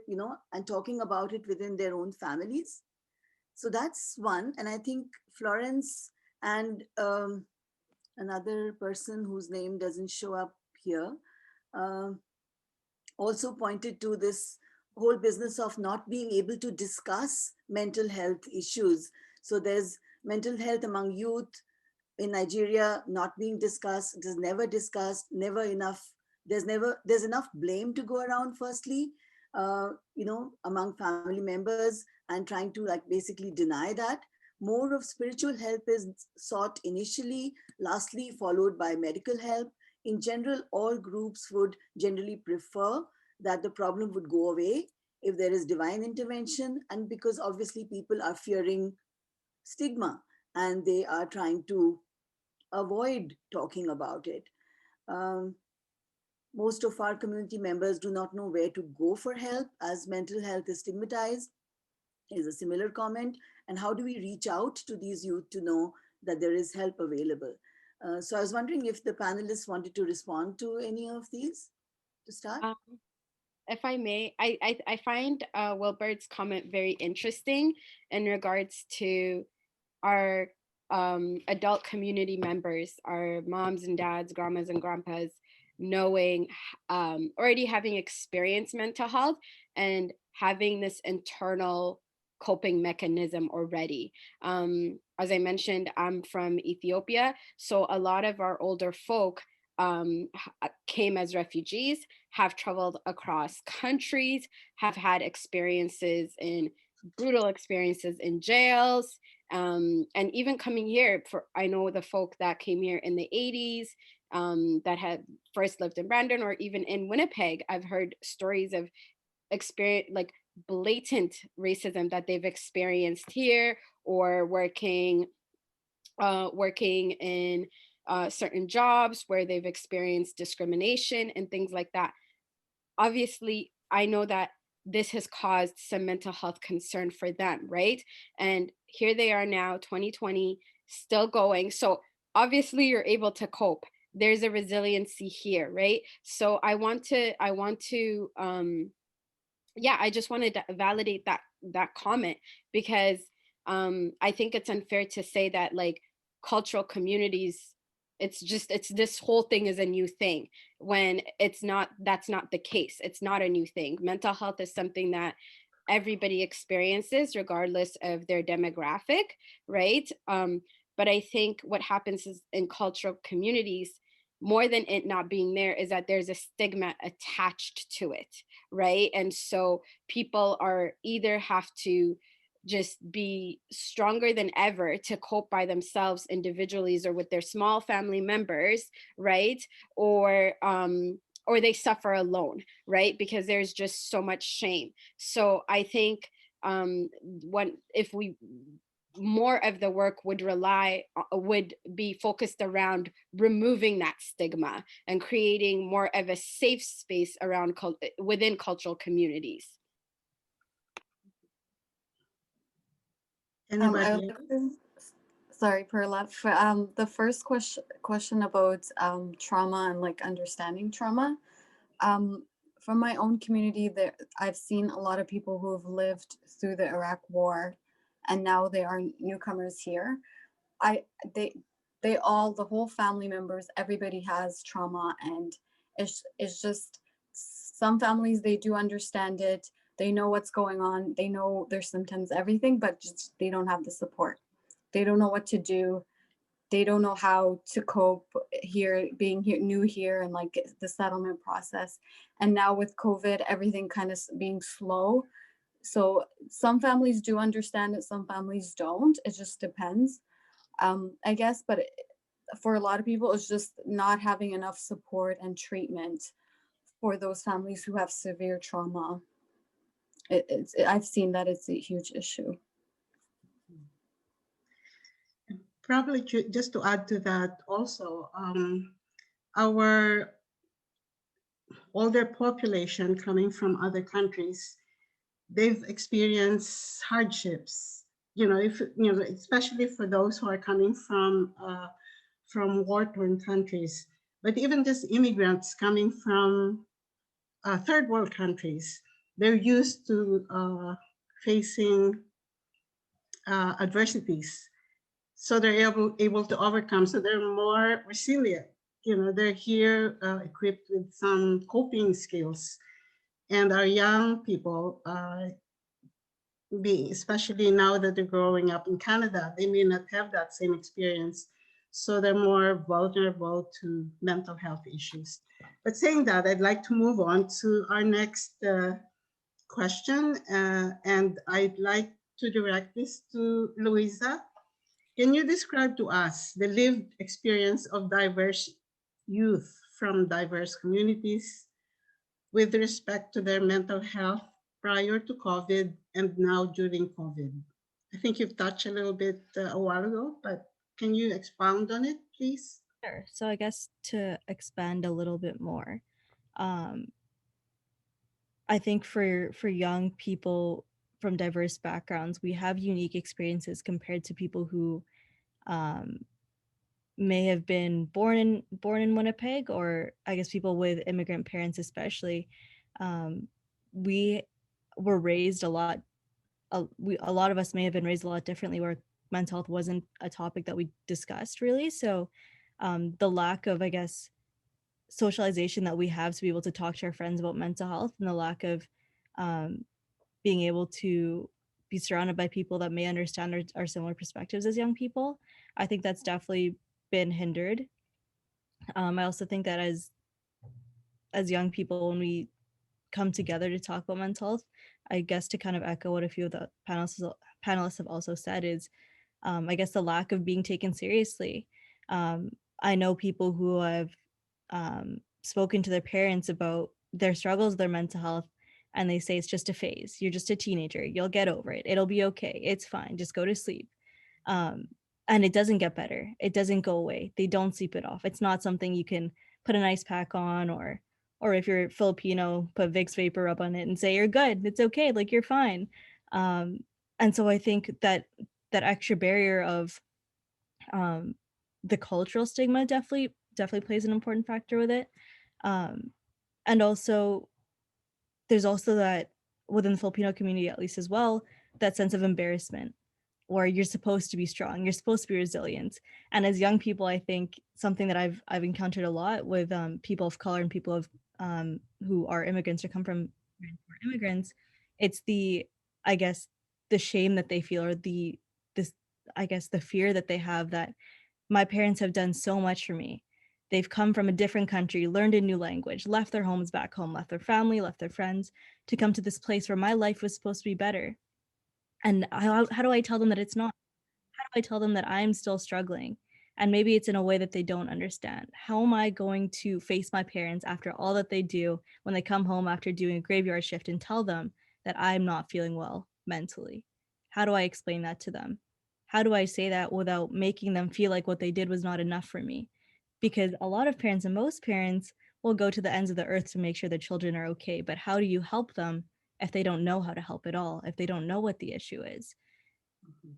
[SPEAKER 8] and talking about it within their own families? So that's one. And I think Florence and another person whose name doesn't show up here um, also pointed to this whole business of not being able to discuss mental health issues. So there's mental health among youth in Nigeria not being discussed. It is never discussed, never enough. There's enough blame to go around, firstly, among family members, and trying to like basically deny that. More of spiritual help is sought initially, lastly followed by medical help. In general, all groups would generally prefer that the problem would go away if there is divine intervention, and because obviously people are fearing stigma and they are trying to avoid talking about it. Um, Most of our community members do not know where to go for help as mental health is stigmatized, is a similar comment. And how do we reach out to these youth to know that there is help available? So I was wondering if the panelists wanted to respond to any of these to start.
[SPEAKER 4] if I may, I find Wilbert's comment very interesting in regards to our adult community members, our moms and dads, grandmas and grandpas, knowing, already having experienced mental health and having this internal coping mechanism already. As I mentioned, I'm from Ethiopia, so a lot of our older folk came as refugees, have traveled across countries, have had experiences in brutal experiences in jails, and even coming here. For I know the folk that came here in the 80s, that had first lived in Brandon or even in Winnipeg. I've heard stories of experience, like blatant racism that they've experienced here, or working in certain jobs where they've experienced discrimination and things like that. Obviously, I know that this has caused some mental health concern for them, right? And here they are now, 2020, still going. So obviously you're able to cope. There's a resiliency here, right? So I want to yeah, I just wanted to validate that comment, because I think it's unfair to say that like cultural communities, it's this whole thing is a new thing, when it's not. That's not the case. It's not a new thing. Mental health is something that everybody experiences regardless of their demographic, right? But I think what happens is in cultural communities, more than it not being there, is that there's a stigma attached to it, right? And so people are either have to just be stronger than ever to cope by themselves individually or with their small family members, right? Or they suffer alone, right? Because there's just so much shame. So I think when if we more of the work would be focused around removing that stigma and creating more of a safe space around within cultural communities.
[SPEAKER 7] I
[SPEAKER 2] Anybody
[SPEAKER 7] would
[SPEAKER 2] else?
[SPEAKER 7] like to, sorry, Perla, for the first question about trauma and like understanding trauma. Um, from my own community, there I've seen a lot of people who have lived through the Iraq War, and now they are newcomers here. I they all, the whole family members, everybody has trauma, and it's just some families, they do understand it, they know what's going on, they know their symptoms, everything, but just they don't have the support. They don't know what to do. They don't know how to cope here, being here, new here, and like the settlement process. And now with COVID, everything kind of being slow. So some families do understand it, some families don't. It just depends, I guess. But for a lot of people, it's just not having enough support and treatment for those families who have severe trauma. I've seen that it's a huge issue.
[SPEAKER 2] Probably just to add to that also, our older population coming from other countries, they've experienced hardships. If especially for those who are coming from war-torn countries, but even just immigrants coming from third world countries, they're used to facing adversities, so they're able to overcome. So they're more resilient. They're here equipped with some coping skills, and our young people, especially now that they're growing up in Canada, they may not have that same experience. So they're more vulnerable to mental health issues. But saying that, I'd like to move on to our next question. And I'd like to direct this to Louisa. Can you describe to us the lived experience of diverse youth from diverse communities with respect to their mental health prior to COVID and now during COVID? I think you've touched a little bit a while ago, but can you expound on it, please?
[SPEAKER 5] Sure. So I guess to expand a little bit more, I think for young people from diverse backgrounds, we have unique experiences compared to people who may have been born in Winnipeg, or I guess people with immigrant parents especially. we were raised a lot of us may have been raised a lot differently, where mental health wasn't a topic that we discussed really. So the lack of, I guess, socialization that we have to be able to talk to our friends about mental health, and the lack of um, being able to be surrounded by people that may understand our similar perspectives as young people, I think that's definitely been hindered. I also think that as young people, when we come together to talk about mental health, I guess to kind of echo what a few of the panelists have also said is, I guess, the lack of being taken seriously. I know people who have spoken to their parents about their struggles with their mental health, and they say it's just a phase. You're just a teenager. You'll get over it. It'll be okay. It's fine. Just go to sleep. Um, and it doesn't get better. It doesn't go away. They don't sleep it off. It's not something you can put an ice pack on, or if you're Filipino, put Vicks vapor rub on it and say you're good. It's okay. Like, you're fine. Um, and so I think that that extra barrier of um, the cultural stigma definitely plays an important factor with it. Um, and also, there's also that within the Filipino community, at least as well, that sense of embarrassment, where you're supposed to be strong, you're supposed to be resilient. And as young people, I think something that I've encountered a lot with people of color and people of who are immigrants or come from immigrants, it's the, I guess, the shame that they feel, or this, I guess, the fear that they have that my parents have done so much for me. They've come from a different country, learned a new language, left their homes back home, left their family, left their friends to come to this place where my life was supposed to be better. And how do I tell them that it's not? How do I tell them that I'm still struggling? And maybe it's in a way that they don't understand. How am I going to face my parents after all that they do when they come home after doing a graveyard shift and tell them that I'm not feeling well mentally? How do I explain that to them? How do I say that without making them feel like what they did was not enough for me? Because a lot of parents, and most parents, will go to the ends of the earth to make sure their children are okay. But how do you help them if they don't know how to help at all, if they don't know what the issue is?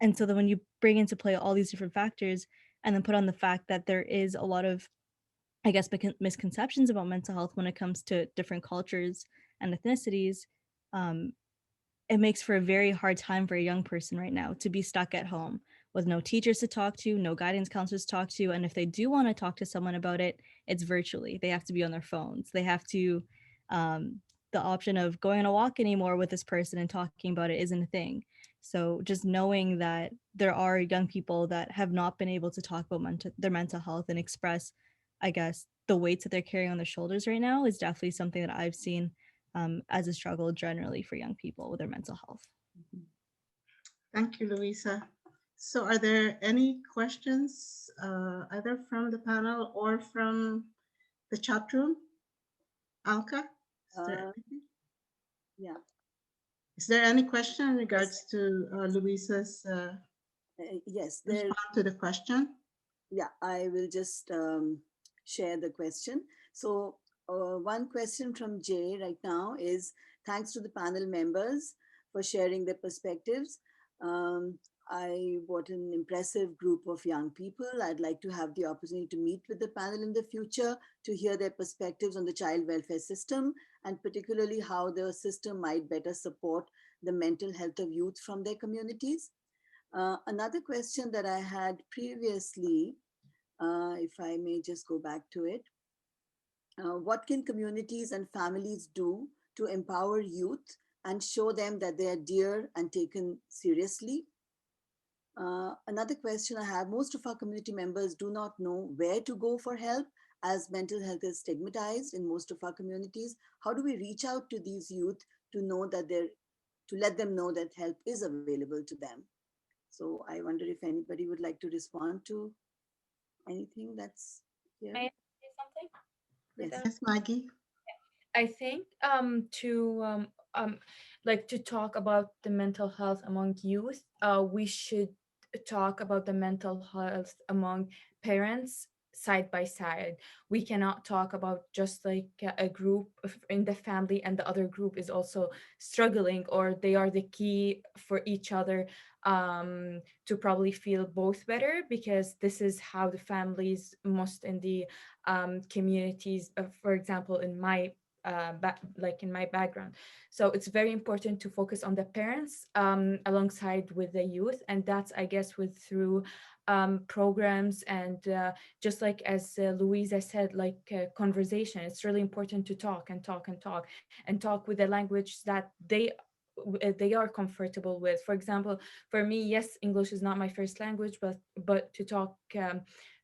[SPEAKER 5] And so then when you bring into play all these different factors, and then put on the fact that there is a lot of, I guess, misconceptions about mental health when it comes to different cultures and ethnicities, um, it makes for a very hard time for a young person right now to be stuck at home with no teachers to talk to, no guidance counselors to talk to. And if they do want to talk to someone about it, it's virtually. They have to be on their phones. They have to, the option of going on a walk anymore with this person and talking about it isn't a thing. So just knowing that there are young people that have not been able to talk about their mental health and express, I guess, the weights that they're carrying on their shoulders right now is definitely something that I've seen as a struggle generally for young people with their mental health.
[SPEAKER 2] Thank you, Louisa. So are there any questions, either from the panel or from the chat room? Alka?
[SPEAKER 8] Uh, yeah.
[SPEAKER 2] Is there any question in regards to Louisa's
[SPEAKER 8] Yes, there.
[SPEAKER 2] response to the question?
[SPEAKER 8] Yeah, I will just share the question. So one question from Jay right now is, thanks to the panel members for sharing their perspectives. I brought an impressive group of young people. I'd like to have the opportunity to meet with the panel in the future to hear their perspectives on the child welfare system, and particularly how the system might better support the mental health of youth from their communities. Another question that I had previously, if I may just go back to it, what can communities and families do to empower youth and show them that they are dear and taken seriously? Another question I have, most of our community members do not know where to go for help, as mental health is stigmatized in most of our communities. How do we reach out to these youth to know that to let them know that help is available to them? So I wonder if anybody would like to respond to anything that's here.
[SPEAKER 6] May I say something?
[SPEAKER 8] Yes.
[SPEAKER 2] Yes, Maggie.
[SPEAKER 6] I think like to talk about the mental health among youth, we should talk about the mental health among parents side by side. We cannot talk about just like a group in the family and the other group is also struggling, or they are the key for each other to probably feel both better, because this is how the families most in the communities, for example, in my like in my background. So it's very important to focus on the parents alongside with the youth, and that's, I guess, with through programs and just like as Louisa said, like conversation. It's really important to talk and talk and talk and talk with the language that they are comfortable with. For example, for me, yes, English is not my first language, but to talk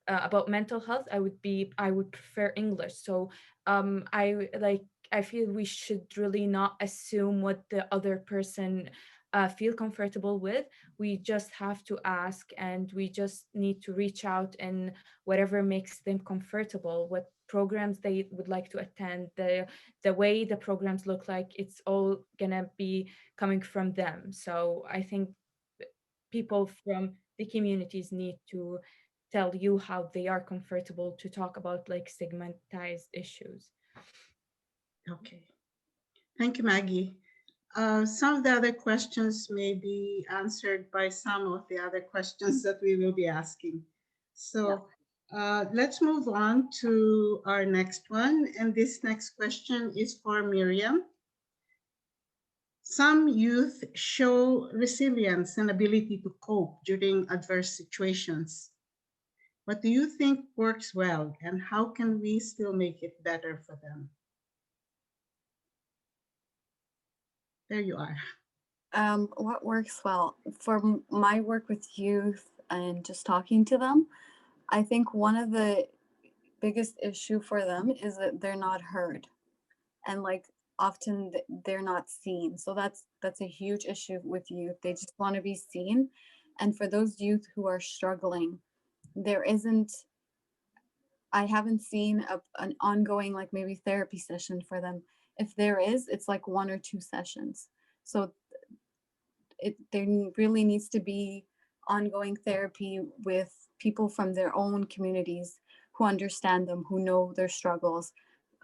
[SPEAKER 6] about mental health, I would prefer English. So I feel we should really not assume what the other person feel comfortable with. We just have to ask, and we just need to reach out in whatever makes them comfortable, what programs they would like to attend, the way the programs look like. It's all gonna be coming from them. So I think people from the communities need to tell you how they are comfortable to talk about like stigmatized issues.
[SPEAKER 2] Okay. Thank you, Maggie. Some of the other questions may be answered by some of the other questions that we will be asking. So let's move on to our next one. And this next question is for Miriam. Some youth show resilience and ability to cope during adverse situations. What do you think works well, and how can we still make it better for them? There you are.
[SPEAKER 7] What works well for my work with youth and just talking to them? I think one of the biggest issue for them is that they're not heard, and like often they're not seen. So that's a huge issue with youth. They just want to be seen, and for those youth who are struggling, there isn't. I haven't seen an ongoing like maybe therapy session for them. If there is, it's like 1 or 2 sessions. So there really needs to be ongoing therapy with people from their own communities who understand them, who know their struggles,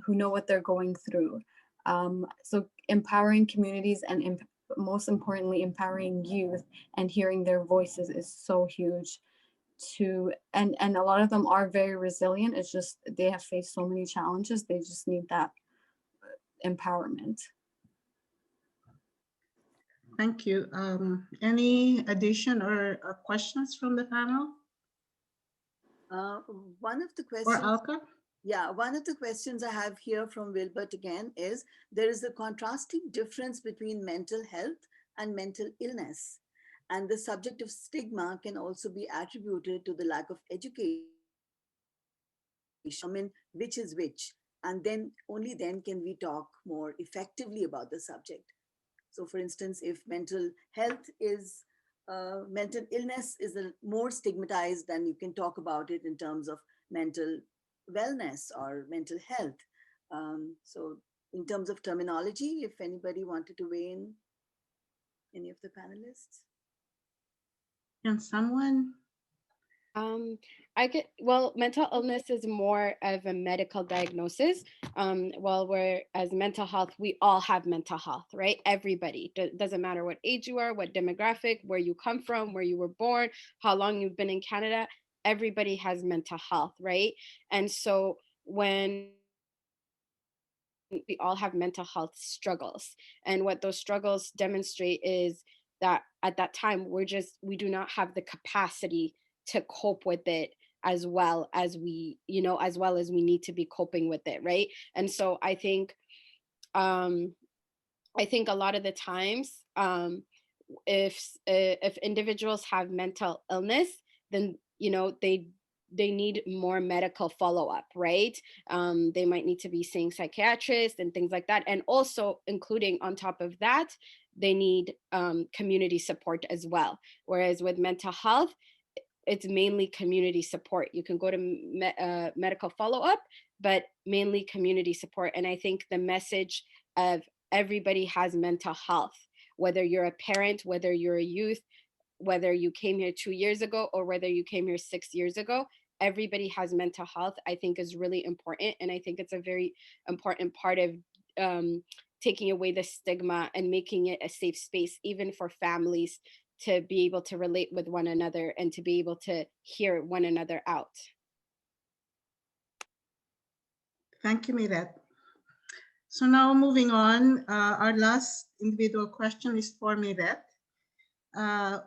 [SPEAKER 7] who know what they're going through. So empowering communities and most importantly, empowering youth and hearing their voices is so huge. And a lot of them are very resilient. It's just they have faced so many challenges. They just need that empowerment.
[SPEAKER 2] Thank you. Any addition or questions from the panel
[SPEAKER 8] Uh, one of the
[SPEAKER 2] or
[SPEAKER 8] questions,
[SPEAKER 2] Alka?
[SPEAKER 8] yeah, one of the questions I have here from Wilbert again is, there is a contrasting difference between mental health and mental illness. And the subject of stigma can also be attributed to the lack of education, which is which. And then only then can we talk more effectively about the subject. So for instance, if mental illness is more stigmatized, then you can talk about it in terms of mental wellness or mental health. So in terms of terminology, if anybody wanted to weigh in, any of the panelists?
[SPEAKER 2] Can someone?
[SPEAKER 4] Mental illness is more of a medical diagnosis. Whereas mental health, we all have mental health, right? Everybody. Doesn't matter what age you are, what demographic, where you come from, where you were born, how long you've been in Canada. Everybody has mental health, right? And so when we all have mental health struggles, and what those struggles demonstrate is that at that time we do not have the capacity to cope with it as well as we need to be coping with it, right? And so I think a lot of the times, if individuals have mental illness, then they need more medical follow-up, right? They might need to be seeing psychiatrists and things like that, and also including on top of that, they need community support as well. Whereas with mental health, it's mainly community support. You can go to medical follow-up, but mainly community support. And I think the message of everybody has mental health, whether you're a parent, whether you're a youth, whether you came here 2 years ago or whether you came here 6 years ago, everybody has mental health, I think is really important. And I think it's a very important part of taking away the stigma and making it a safe space, even for families, to be able to relate with one another and to be able to hear one another out.
[SPEAKER 2] Thank you, Miret. So now moving on, our last individual question is for Miret.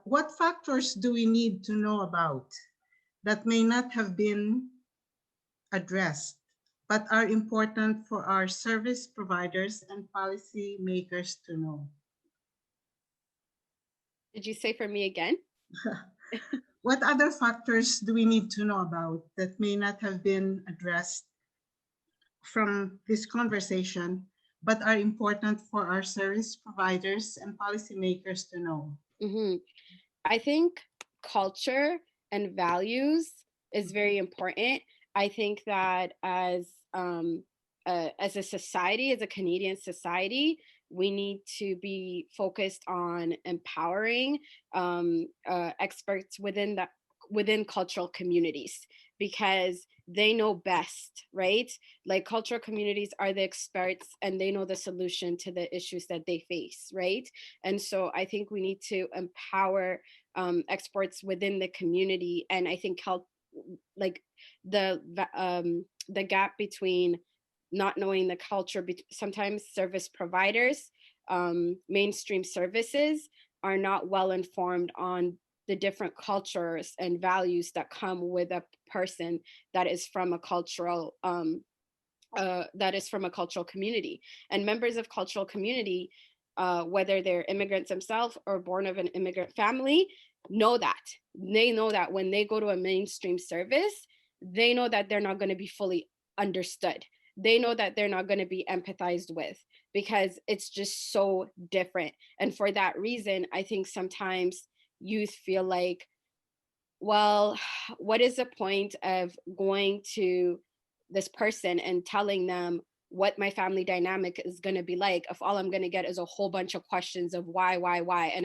[SPEAKER 2] What factors do we need to know about that may not have been addressed, but are important for our service providers and policy makers to know?
[SPEAKER 4] Did you say for me again?
[SPEAKER 2] What other factors do we need to know about that may not have been addressed from this conversation, but are important for our service providers and policymakers to know?
[SPEAKER 4] Mm-hmm. I think culture and values is very important. I think that as a society, as a Canadian society, we need to be focused on empowering experts within cultural communities, because they know best, right? Like, cultural communities are the experts and they know the solution to the issues that they face, right? And so I think we need to empower experts within the community. And I think help, like, the gap between not knowing the culture. Sometimes service providers, mainstream services, are not well informed on the different cultures and values that come with a person that is from a cultural community. And members of cultural community, whether they're immigrants themselves or born of an immigrant family, know that. They know that when they go to a mainstream service, they know that they're not going to be fully understood. They know that they're not going to be empathized with, because it's just so different. And for that reason, I think sometimes youth feel like, well, what is the point of going to this person and telling them what my family dynamic is going to be like if all I'm going to get is a whole bunch of questions of why, and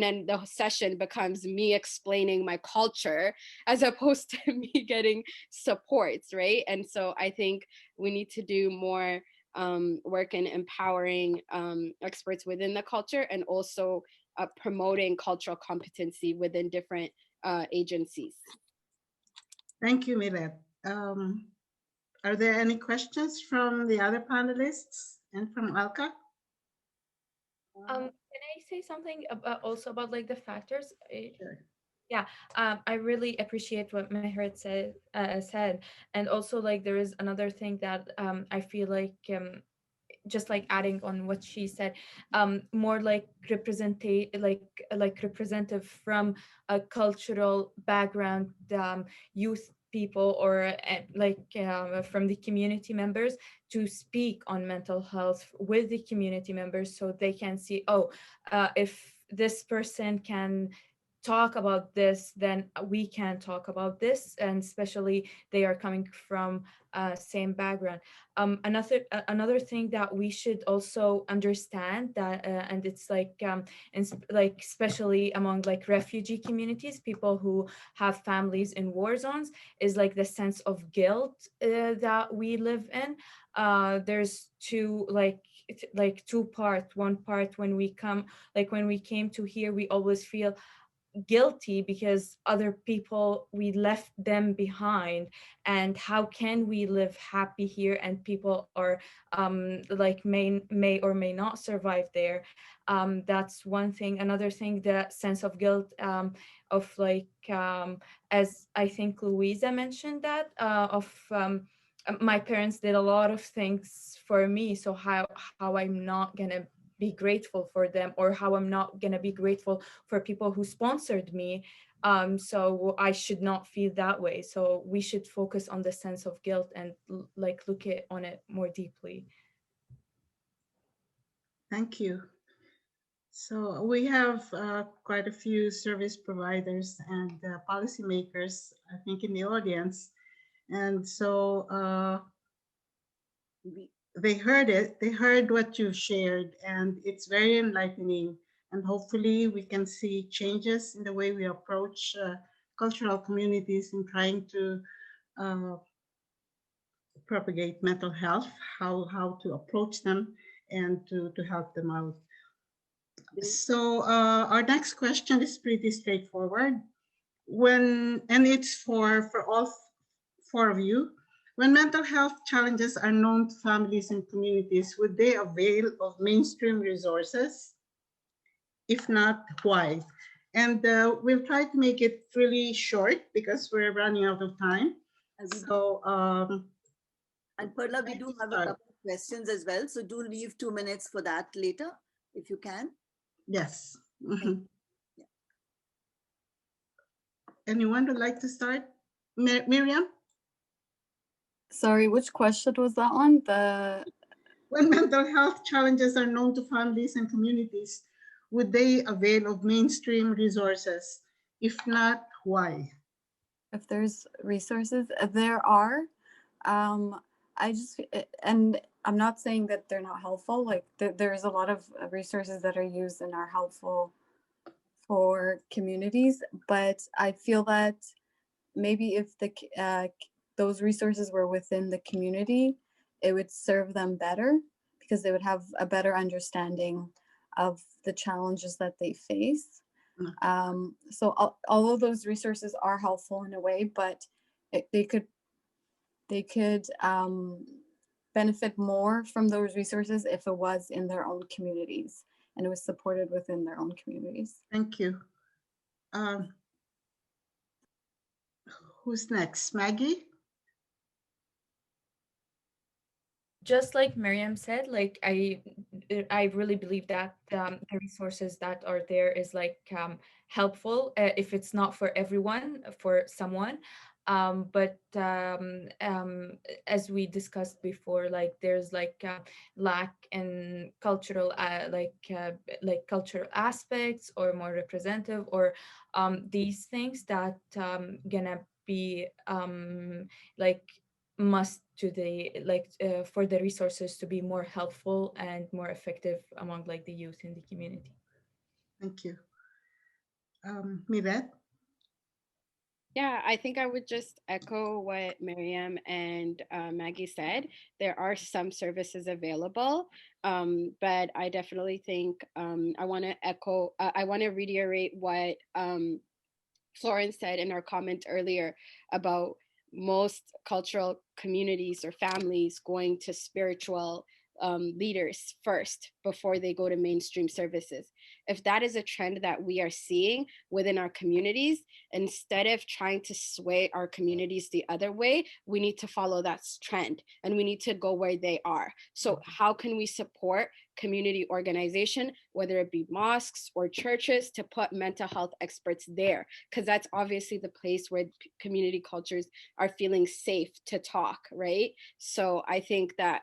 [SPEAKER 4] then the session becomes me explaining my culture as opposed to me getting supports, right? And so I think we need to do more work in empowering experts within the culture, and also promoting cultural competency within different agencies.
[SPEAKER 2] Thank you, Miret. Are there any questions from the other panelists and from Alka?
[SPEAKER 6] Can I say something about also about like the factors?
[SPEAKER 2] Sure.
[SPEAKER 6] Yeah, I really appreciate what Meherat said, and also like there is another thing that I feel like just like adding on what she said, more like representative from a cultural background, youth people, or from the community members, to speak on mental health with the community members, so they can see, oh, if this person can talk about this, then we can talk about this, and especially they are coming from same background. Another thing that we should also understand, that and it's like like especially among like refugee communities, people who have families in war zones, is like the sense of guilt that we live in. There's two parts. One part, when we came to here, we always feel guilty because other people, we left them behind, and how can we live happy here, and people are like may or may not survive there. That's one thing. Another thing, the sense of guilt, of like as I think Louisa mentioned, that of my parents did a lot of things for me, so how I'm not gonna be grateful for them, or how I'm not gonna be grateful for people who sponsored me. So I should not feel that way. So we should focus on the sense of guilt and like look on it more deeply.
[SPEAKER 2] Thank you. So we have quite a few service providers and policymakers, I think, in the audience. And so they heard it, they heard what you shared, and it's very enlightening. And hopefully we can see changes in the way we approach cultural communities in trying to propagate mental health, how to approach them and to help them out. So our next question is pretty straightforward. And it's for all four of you. When mental health challenges are known to families and communities, would they avail of mainstream resources? If not, why? And we'll try to make it really short because we're running out of time.
[SPEAKER 8] And we
[SPEAKER 2] So,
[SPEAKER 8] And Perla, we
[SPEAKER 2] I
[SPEAKER 8] do
[SPEAKER 2] will
[SPEAKER 8] have a
[SPEAKER 2] start.
[SPEAKER 8] couple of questions as well. So do leave 2 minutes for that later, if you can.
[SPEAKER 2] Yes.
[SPEAKER 8] Thank you.
[SPEAKER 2] Anyone would like to start? Miriam?
[SPEAKER 7] Sorry, which question was that one?
[SPEAKER 2] When mental health challenges are known to families and communities, would they avail of mainstream resources? If not, why?
[SPEAKER 7] If there's resources, there are. I just, and I'm not saying that they're not helpful. Like there's a lot of resources that are used and are helpful for communities, but I feel that maybe if those resources were within the community, it would serve them better because they would have a better understanding of the challenges that they face. So although those resources are helpful in a way, but they could benefit more from those resources if it was in their own communities and it was supported within their own communities.
[SPEAKER 2] Thank you. Who's next? Maggie?
[SPEAKER 6] Just like Miriam said, like I really believe that the resources that are there is like helpful if it's not for everyone, for someone. But as we discussed before, like there's like lack in cultural like cultural aspects or more representative or these things that gonna be like must to the like for the resources to be more helpful and more effective among like the youth in the community.
[SPEAKER 2] Thank you. Miret?
[SPEAKER 4] Yeah, I think I would just echo what Miriam and Maggie said. There are some services available, but I definitely think I want to echo, I want to reiterate what Florence said in our comment earlier about most cultural communities or families going to spiritual leaders first before they go to mainstream services. If that is a trend that we are seeing within our communities, instead of trying to sway our communities the other way, we need to follow that trend and we need to go where they are. So, how can we support community organization, whether it be mosques or churches, to put mental health experts there? Because that's obviously the place where community cultures are feeling safe to talk, right? So I think that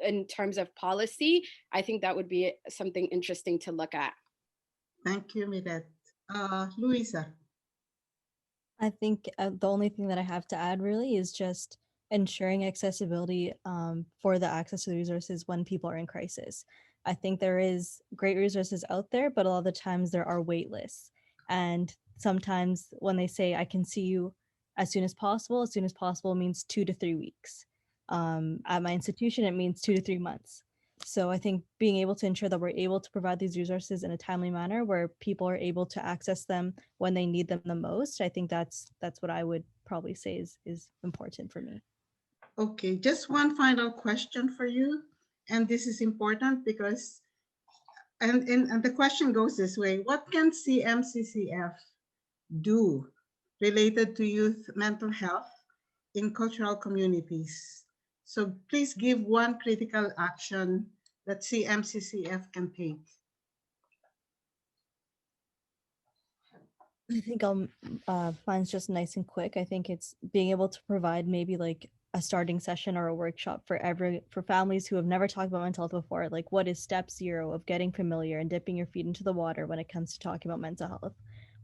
[SPEAKER 4] in terms of policy, I think that would be something interesting to look at.
[SPEAKER 2] Thank you, Miret. Louisa?
[SPEAKER 5] I think the only thing that I have to add really is just ensuring accessibility for the access to the resources when people are in crisis. I think there is great resources out there, but a lot of the times there are wait lists. And sometimes when they say, I can see you as soon as possible means 2 to 3 weeks. At my institution, it means 2 to 3 months. So I think being able to ensure that we're able to provide these resources in a timely manner where people are able to access them when they need them the most, I think that's what I would probably say is important for me.
[SPEAKER 2] Okay, just one final question for you. And this is important because, and the question goes this way: what can CMCCF do related to youth mental health in cultural communities? So please give one critical action that CMCCF can take.
[SPEAKER 5] I think mine's just nice and quick. I think it's being able to provide maybe like a starting session or a workshop for families who have never talked about mental health before. Like, what is step 0 of getting familiar and dipping your feet into the water when it comes to talking about mental health?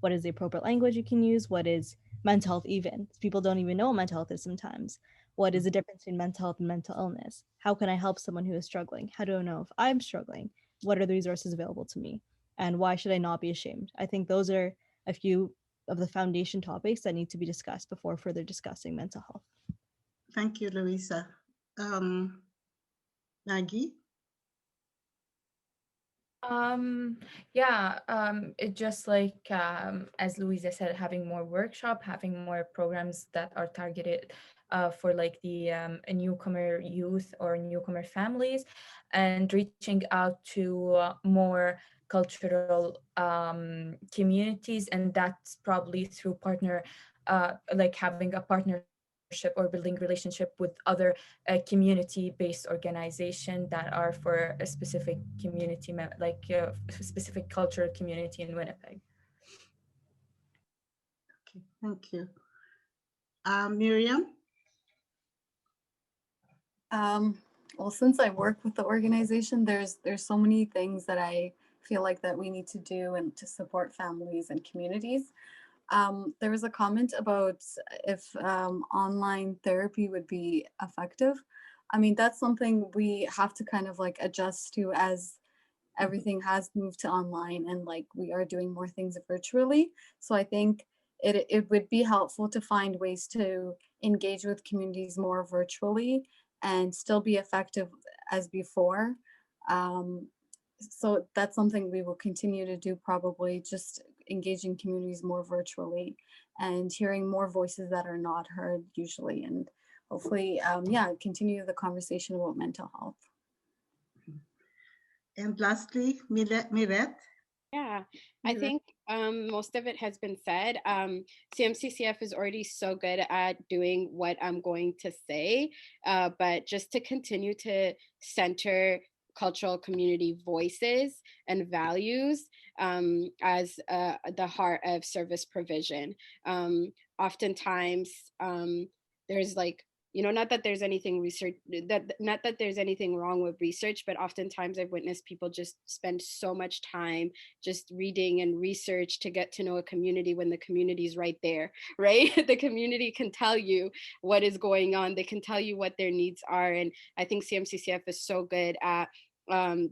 [SPEAKER 5] What is the appropriate language you can use? What is mental health even? People don't even know what mental health is sometimes. What is the difference between mental health and mental illness? How can I help someone who is struggling? How do I know if I'm struggling? What are the resources available to me? And why should I not be ashamed? I think those are a few of the foundation topics that need to be discussed before further discussing mental health.
[SPEAKER 2] Thank you, Louisa. Maggie?
[SPEAKER 6] Yeah, it just like as Louisa said, having more workshop, having more programs that are targeted for like the newcomer youth or newcomer families, and reaching out to more cultural communities, and that's probably through partner, like having a partnership or building relationship with other community-based organization that are for a specific community, like specific cultural community in Winnipeg.
[SPEAKER 2] Okay, thank you. Miriam?
[SPEAKER 7] Well, since I work with the organization, there's so many things that I feel like that we need to do and to support families and communities. There was a comment about if online therapy would be effective. I mean, that's something we have to kind of like adjust to as everything has moved to online and like we are doing more things virtually. So I think it would be helpful to find ways to engage with communities more virtually and still be effective as before. Um, so that's something we will continue to do, probably just engaging communities more virtually and hearing more voices that are not heard usually, and hopefully yeah, continue the conversation about mental health.
[SPEAKER 2] And lastly, Miret?
[SPEAKER 4] Yeah, I
[SPEAKER 2] Miret?
[SPEAKER 4] think most of it has been said. CMCCF is already so good at doing what I'm going to say, but just to continue to center cultural community voices and values as the heart of service provision. Oftentimes, there's like, not that there's anything research that not that there's anything wrong with research, but oftentimes I've witnessed people just spend so much time just reading and research to get to know a community when the community is right there, right? The community can tell you what is going on. They can tell you what their needs are. And I think CMCCF is so good at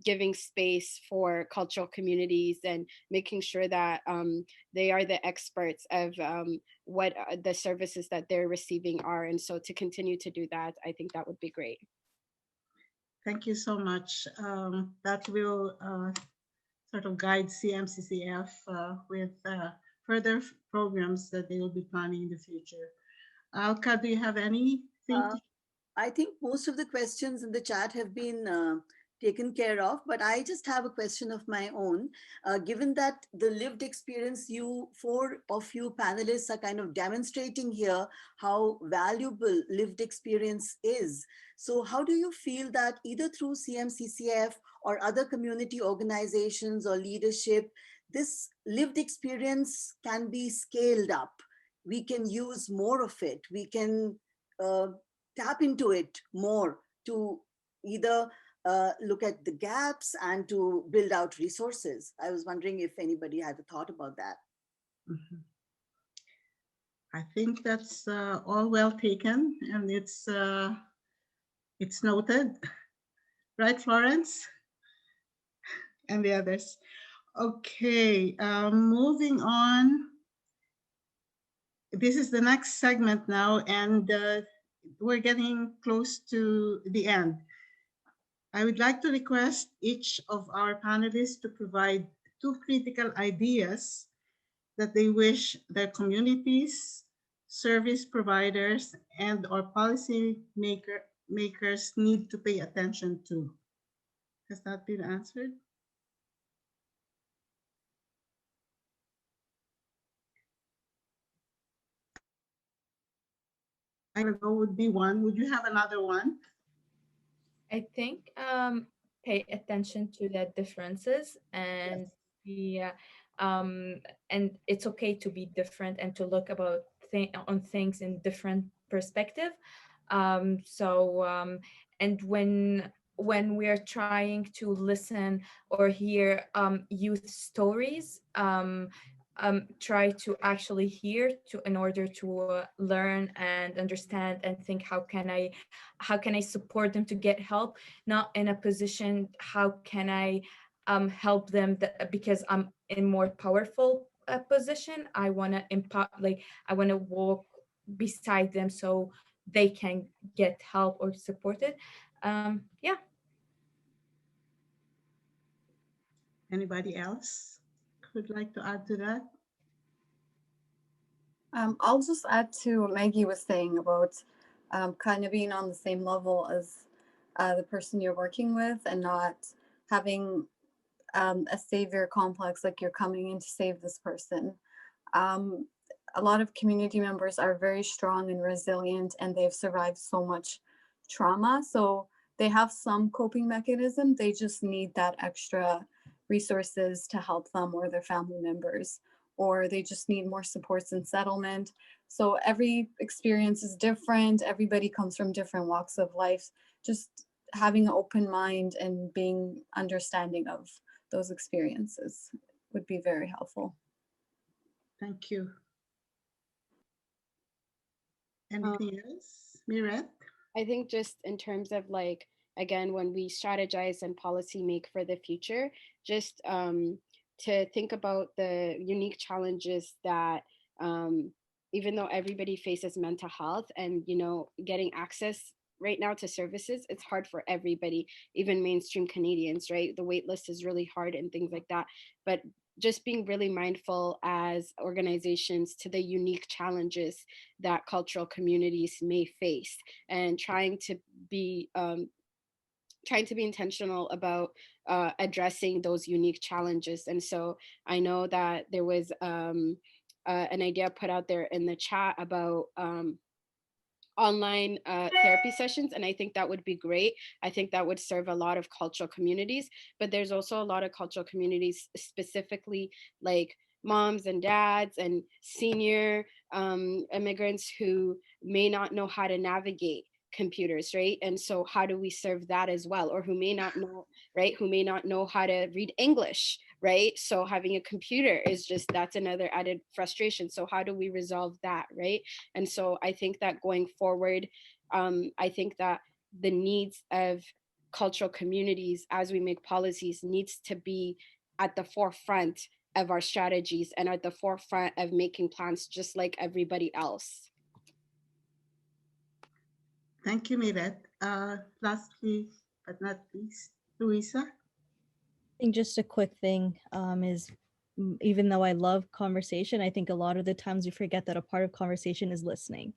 [SPEAKER 4] giving space for cultural communities and making sure that they are the experts of what the services that they're receiving are. And so to continue to do that, I think that would be great.
[SPEAKER 2] Thank you so much. That will sort of guide CMCCF with further programs that they will be planning in the future. Alka, do you have anything to
[SPEAKER 8] I think most of the questions in the chat have been taken care of, but I just have a question of my own. Given that the lived experience, you four of you panelists are kind of demonstrating here how valuable lived experience is. So how do you feel that either through CMCCF or other community organizations or leadership, this lived experience can be scaled up? We can use more of it. We can tap into it more to either look at the gaps and to build out resources. I was wondering if anybody had a thought about that.
[SPEAKER 2] Mhm. I think that's all well taken, and it's noted, right, Florence, and the others. Okay, moving on. This is the next segment now, and we're getting close to the end. I would like to request each of our panelists to provide 2 critical ideas that they wish their communities, service providers, and/or policy makers need to pay attention to. Has that been answered? I will go would be one. Would you have another one?
[SPEAKER 6] I think pay attention to the differences and
[SPEAKER 2] Yes.
[SPEAKER 6] the and it's okay to be different and to look about on things in different perspective. And when we are trying to listen or hear youth stories, try to actually hear to in order to learn and understand and think how can I support them to get help, not in a position how can I help them because I'm in more powerful position. I want to impact, like I want to walk beside them so they can get help or support it. Yeah.
[SPEAKER 2] Anybody else would like to add to that?
[SPEAKER 7] I'll just add to what Maggie was saying about kind of being on the same level as the person you're working with and not having a savior complex, like you're coming in to save this person. A lot of community members are very strong and resilient, and they've survived so much trauma. So they have some coping mechanism. They just need that extra resources to help them or their family members, or they just need more supports and settlement. So every experience is different. Everybody comes from different walks of life. Just having an open mind and being understanding of those experiences would be very helpful.
[SPEAKER 2] Thank you. Anything else, Mirette?
[SPEAKER 4] I think just in terms of like, again, when we strategize and policy make for the future, just to think about the unique challenges that even though everybody faces mental health and, you know, getting access right now to services, it's hard for everybody, even mainstream Canadians, right? The wait list is really hard and things like that. But just being really mindful as organizations to the unique challenges that cultural communities may face, and trying to be intentional about addressing those unique challenges. And so I know that there was an idea put out there in the chat about online therapy sessions, and I think that would be great. I think that would serve a lot of cultural communities, but there's also a lot of cultural communities, specifically like moms and dads and senior immigrants, who may not know how to navigate computers, right? And so how do we serve that as well? Or who may not know, right, who may not know how to read English, right? So having a computer is just, that's another added frustration. So how do we resolve that, right? And so I think that going forward, I think that the needs of cultural communities as we make policies needs to be at the forefront of our strategies and at the forefront of making plans, just like everybody else.
[SPEAKER 2] Thank you, Mirette. Lastly, but not least, Louisa.
[SPEAKER 5] I think just a quick thing is, even though I love conversation, I think a lot of the times we forget that a part of conversation is listening.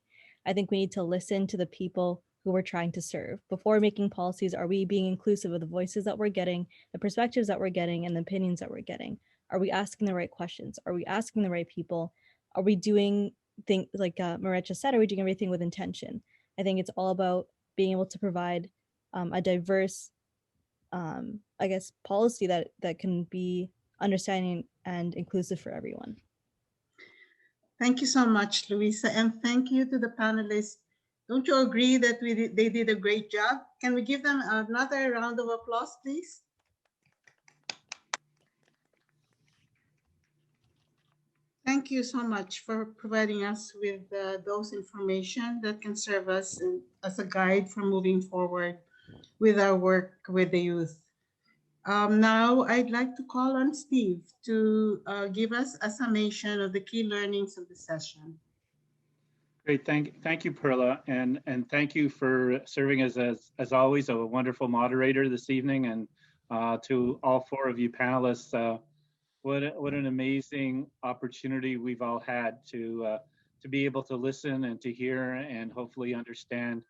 [SPEAKER 5] I think we need to listen to the people who we're trying to serve. Before making policies, are we being inclusive of the voices that we're getting, the perspectives that we're getting, and the opinions that we're getting? Are we asking the right questions? Are we asking the right people? Are we doing things like Mirette just said, are we doing everything with intention? I think it's all about being able to provide a diverse, I guess, policy that can be understanding and inclusive for everyone.
[SPEAKER 2] Thank you so much, Louisa, and thank you to the panelists. Don't you agree that they did a great job? Can we give them another round of applause, please? Thank you so much for providing us with those information that can serve us as a guide for moving forward with our work with the youth. Now I'd like to call on Steve to give us a summation of the key learnings of the session.
[SPEAKER 3] Great, thank you, Perla, and thank you for serving as always a wonderful moderator this evening, and to all four of you panelists. What an amazing opportunity we've all had to be able to listen and to hear and hopefully understand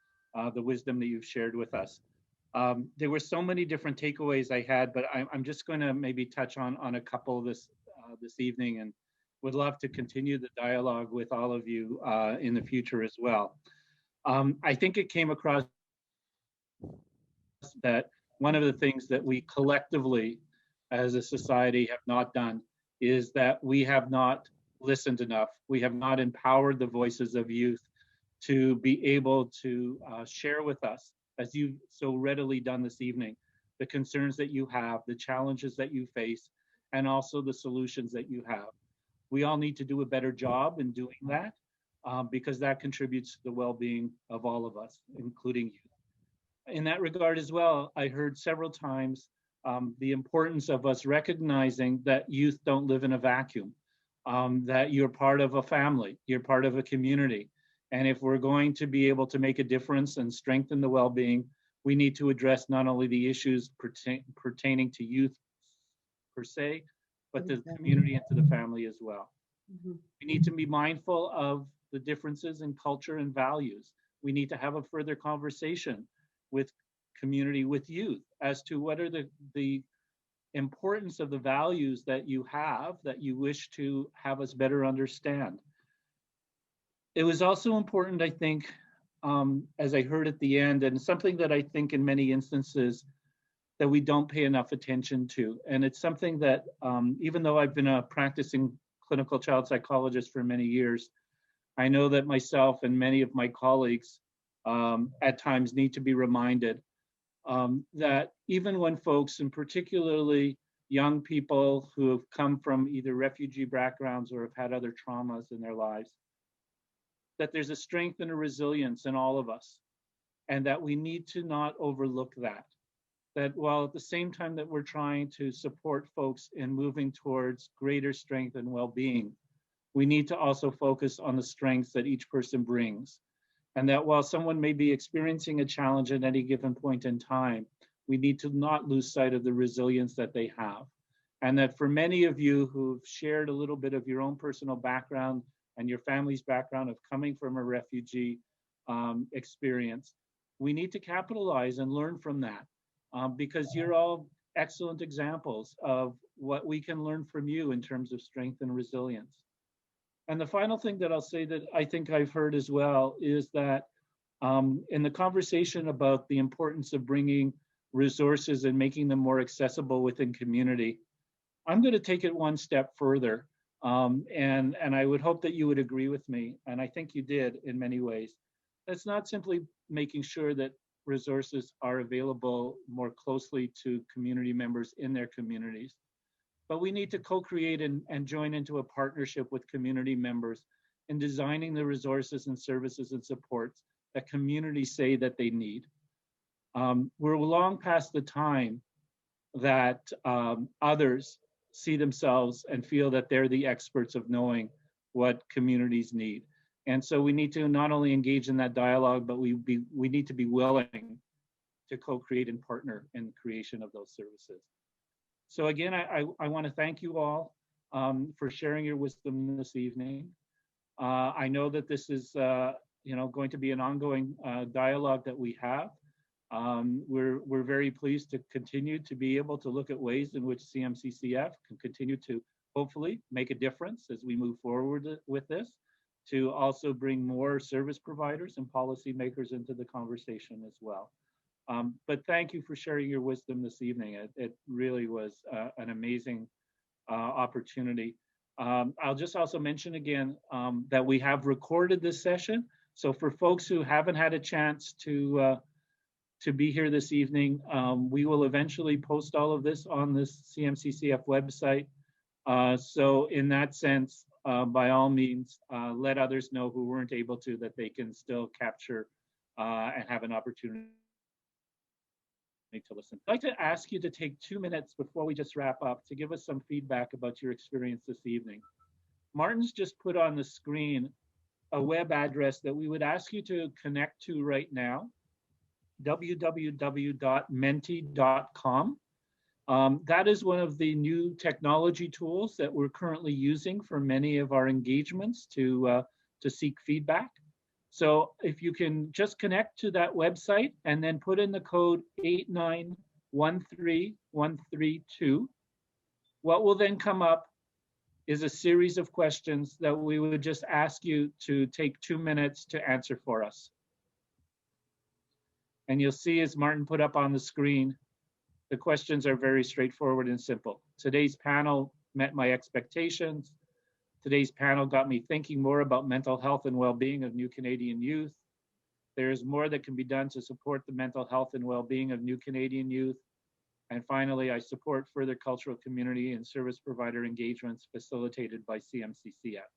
[SPEAKER 3] the wisdom that you've shared with us. There were so many different takeaways I had, but I'm just going to maybe touch on a couple this evening, and would love to continue the dialogue with all of you in the future as well. I think it came across that one of the things that we collectively as a society have not done is that we have not listened enough. We have not empowered the voices of youth to be able to share with us, as you've so readily done this evening, the concerns that you have, the challenges that you face, and also the solutions that you have. We all need to do a better job in doing that because that contributes to the well-being of all of us, including you. In that regard as well, I heard several times the importance of us recognizing that youth don't live in a vacuum, that you're part of a family, you're part of a community. And if we're going to be able to make a difference and strengthen the well-being, we need to address not only the issues pertaining to youth per se, but to the
[SPEAKER 2] Exactly.
[SPEAKER 3] community and to the family as well.
[SPEAKER 2] Mhm.
[SPEAKER 3] We need to be mindful of the differences in culture and values. We need to have a further conversation with community, with youth, as to what are the importance of the values that you have that you wish to have us better understand. It was also important, I think, as I heard at the end, and something that I think in many instances that we don't pay enough attention to. And it's something that, even though I've been a practicing clinical child psychologist for many years, I know that myself and many of my colleagues at times need to be reminded that even when folks, and particularly young people who have come from either refugee backgrounds or have had other traumas in their lives, that there's a strength and a resilience in all of us, and that we need to not overlook that. That while at the same time that we're trying to support folks in moving towards greater strength and well-being, we need to also focus on the strengths that each person brings. And that while someone may be experiencing a challenge at any given point in time, we need to not lose sight of the resilience that they have. And that for many of you who've shared a little bit of your own personal background and your family's background of coming from a refugee experience, we need to capitalize and learn from that, because you're all excellent examples of what we can learn from you in terms of strength and resilience. And the final thing that I'll say that I think I've heard as well is that in the conversation about the importance of bringing resources and making them more accessible within community, I'm going to take it one step further. And I would hope that you would agree with me, and I think you did in many ways. That's not simply making sure that resources are available more closely to community members in their communities, but we need to co-create and join into a partnership with community members in designing the resources and services and supports that communities say that they need. We're long past the time that others see themselves and feel that they're the experts of knowing what communities need. And so we need to not only engage in that dialogue, but we need to be willing to co-create and partner in the creation of those services. So again, I want to thank you all for sharing your wisdom this evening. I know that this is going to be an ongoing dialogue that we have. We're very pleased to continue to be able to look at ways in which CMCCF can continue to hopefully make a difference as we move forward with this, to also bring more service providers and policymakers into the conversation as well. But thank you for sharing your wisdom this evening. It really was an amazing opportunity. I'll just also mention again that we have recorded this session. So for folks who haven't had a chance to be here this evening, we will eventually post all of this on this CMCCF website. So in that sense, by all means, let others know who weren't able to, that they can still capture and have an opportunity to listen. I'd like to ask you to take 2 minutes before we just wrap up to give us some feedback about your experience this evening. Martin's just put on the screen a web address that we would ask you to connect to right now, www.menti.com. That is one of the new technology tools that we're currently using for many of our engagements to seek feedback. So if you can just connect to that website and then put in the code 8913132, what will then come up is a series of questions that we would just ask you to take 2 minutes to answer for us. And you'll see, as Martin put up on the screen, the questions are very straightforward and simple. Today's panel met my expectations. Today's panel got me thinking more about mental health and well-being of new Canadian youth. There is more that can be done to support the mental health and well-being of new Canadian youth. And finally, I support further cultural community and service provider engagements facilitated by CMCCF.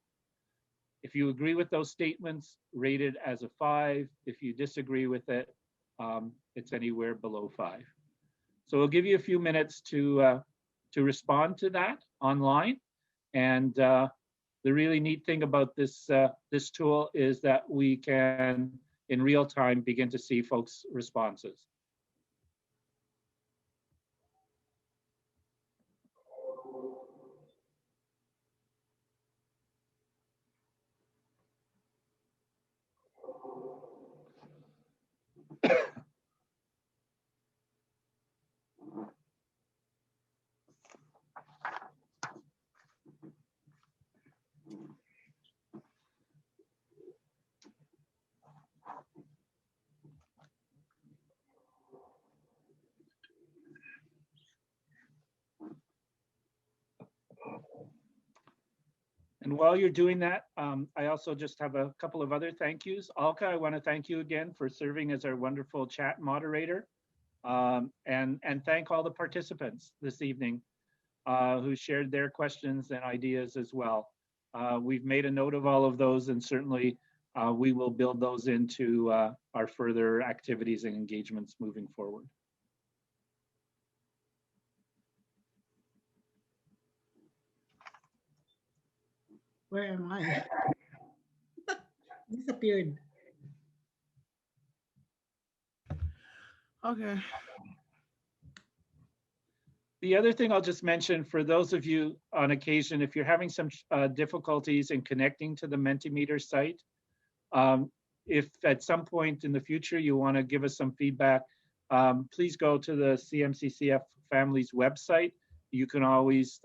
[SPEAKER 3] If you agree with those statements, rate it as a 5. If you disagree with it, it's anywhere below 5. So we'll give you a few minutes to respond to that online. And the really neat thing about this this tool is that we can, in real time, begin to see folks' responses. And while you're doing that, I also just have a couple of other thank yous. Alka, I want to thank you again for serving as our wonderful chat moderator. And thank all the participants this evening who shared their questions and ideas as well. We've made a note of all of those, and certainly we will build those into our further activities and engagements moving forward.
[SPEAKER 2] Where am I? Disappeared.
[SPEAKER 9] Okay.
[SPEAKER 3] The other thing I'll just mention for those of you on occasion, if you're having some difficulties in connecting to the Mentimeter site, if at some point in the future you want to give us some feedback, please go to the CMCCF Families website. You can always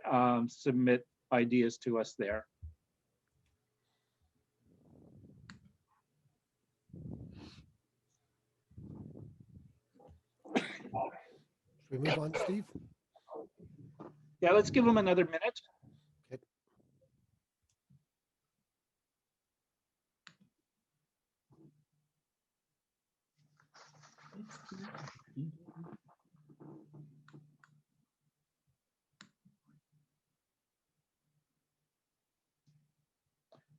[SPEAKER 3] submit ideas to us there.
[SPEAKER 9] Should we move on, Steve?
[SPEAKER 3] Yeah, let's give them another minute.
[SPEAKER 9] Okay.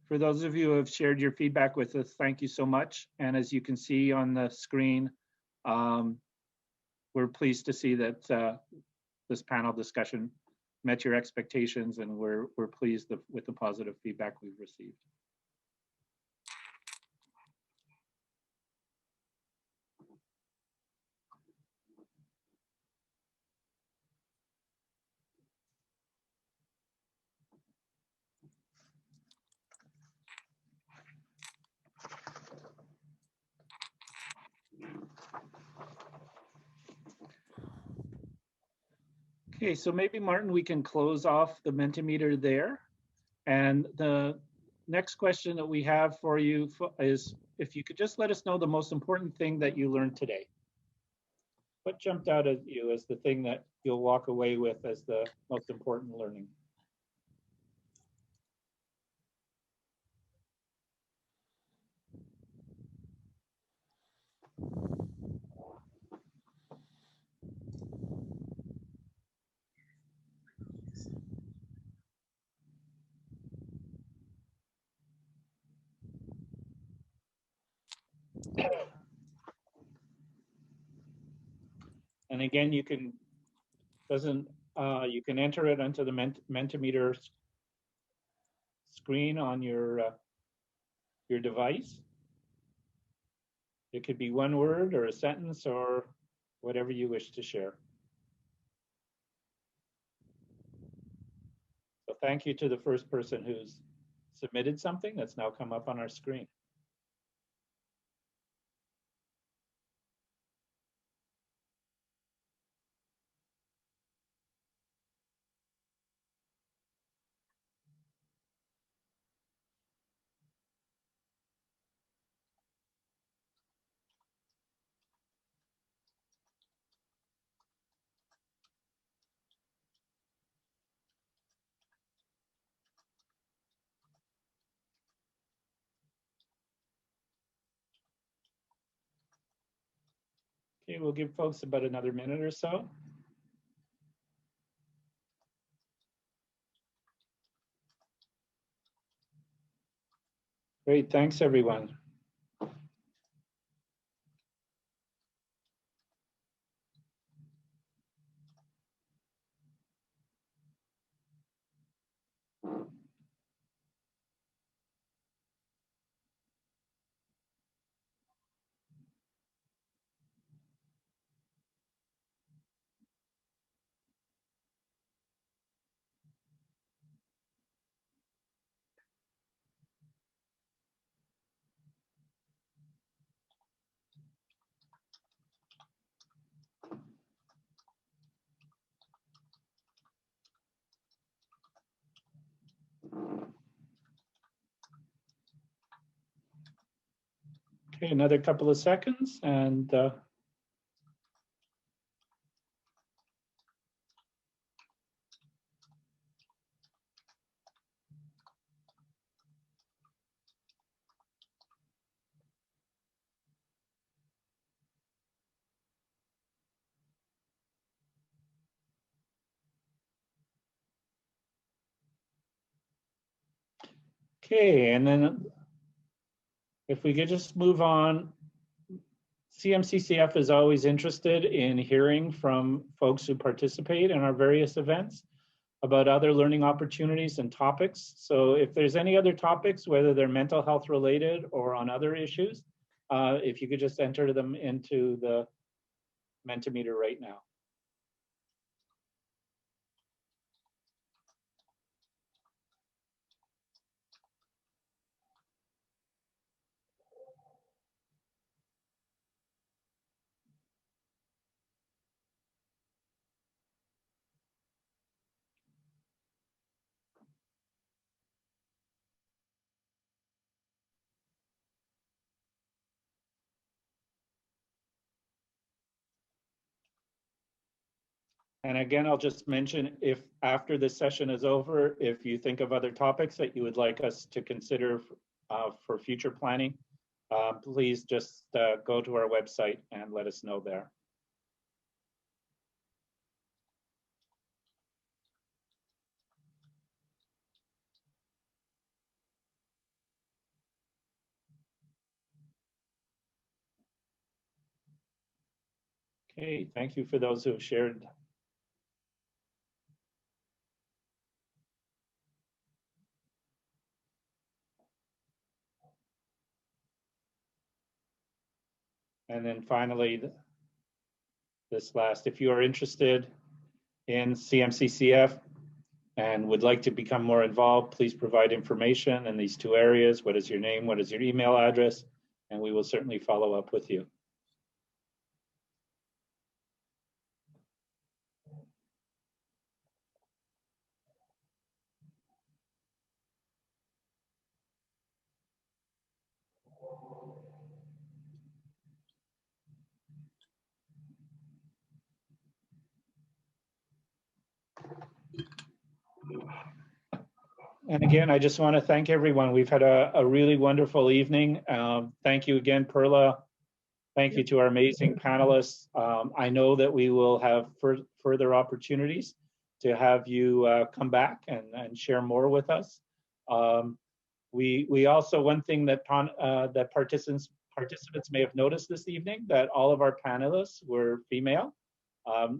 [SPEAKER 3] For those of you who have shared your feedback with us, thank you so much. And as you can see on the screen, we're pleased to see that this panel discussion met your expectations, and we're pleased with the positive feedback we've received. Okay, so maybe Martin, we can close off the Mentimeter there. And the next question that we have for you is if you could just let us know the most important thing that you learned today. What jumped out at you as the thing that you'll walk away with as the most important learning? And again, you can you can enter it onto the Mentimeter screen on your device. It could be one word or a sentence or whatever you wish to share. So thank you to the first person who's submitted something that's now come up on our screen. Okay, we'll give folks about another minute or so. Great, thanks everyone. Okay, another couple of seconds and Okay, and then if we could just move on, CMCCF is always interested in hearing from folks who participate in our various events about other learning opportunities and topics. So if there's any other topics, whether they're mental health related or on other issues, if you could just enter them into the Mentimeter right now. And again, I'll just mention, if after this session is over, if you think of other topics that you would like us to consider for future planning, please just go to our website and let us know there. Okay, thank you for those who have shared. And then finally, this last, if you are interested in CMCCF and would like to become more involved, please provide information in these two areas. What is your name? What is your email address? And we will certainly follow up with you. And again, I just want to thank everyone. We've had a really wonderful evening. Thank you again, Perla. Thank you to our amazing panelists. I know that we will have further opportunities to have you come back and share more with us. We also, one thing that participants may have noticed this evening, that all of our panelists were female.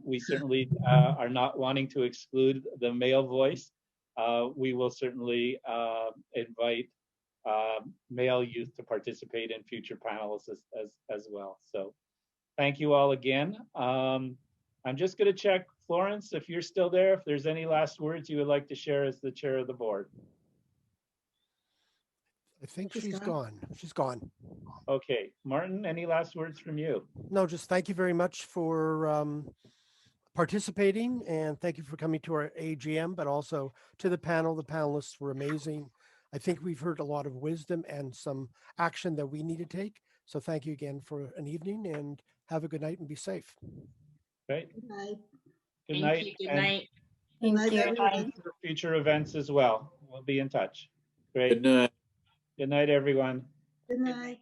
[SPEAKER 3] We certainly are not wanting to exclude the male voice. We will certainly invite male youth to participate in future panels as well. So thank you all again. I'm just going to check, Florence, if you're still there, if there's any last words you would like to share as the chair of the board.
[SPEAKER 9] I think she's gone. She's gone.
[SPEAKER 3] Okay, Martin, any last words from you?
[SPEAKER 9] No, just thank you very much for participating, and thank you for coming to our AGM, but also to the panel. The panelists were amazing. I think we've heard a lot of wisdom and some action that we need to take. So thank you again for an evening, and have a good night and be safe.
[SPEAKER 3] Great.
[SPEAKER 2] Good night.
[SPEAKER 3] Good
[SPEAKER 1] Thank
[SPEAKER 3] night.
[SPEAKER 1] you. Good
[SPEAKER 3] And
[SPEAKER 1] night.
[SPEAKER 2] Good night,
[SPEAKER 7] you.
[SPEAKER 2] everyone.
[SPEAKER 3] for future events as well. We'll be in touch. Great.
[SPEAKER 10] Good night.
[SPEAKER 3] Good night, everyone.
[SPEAKER 2] Good night.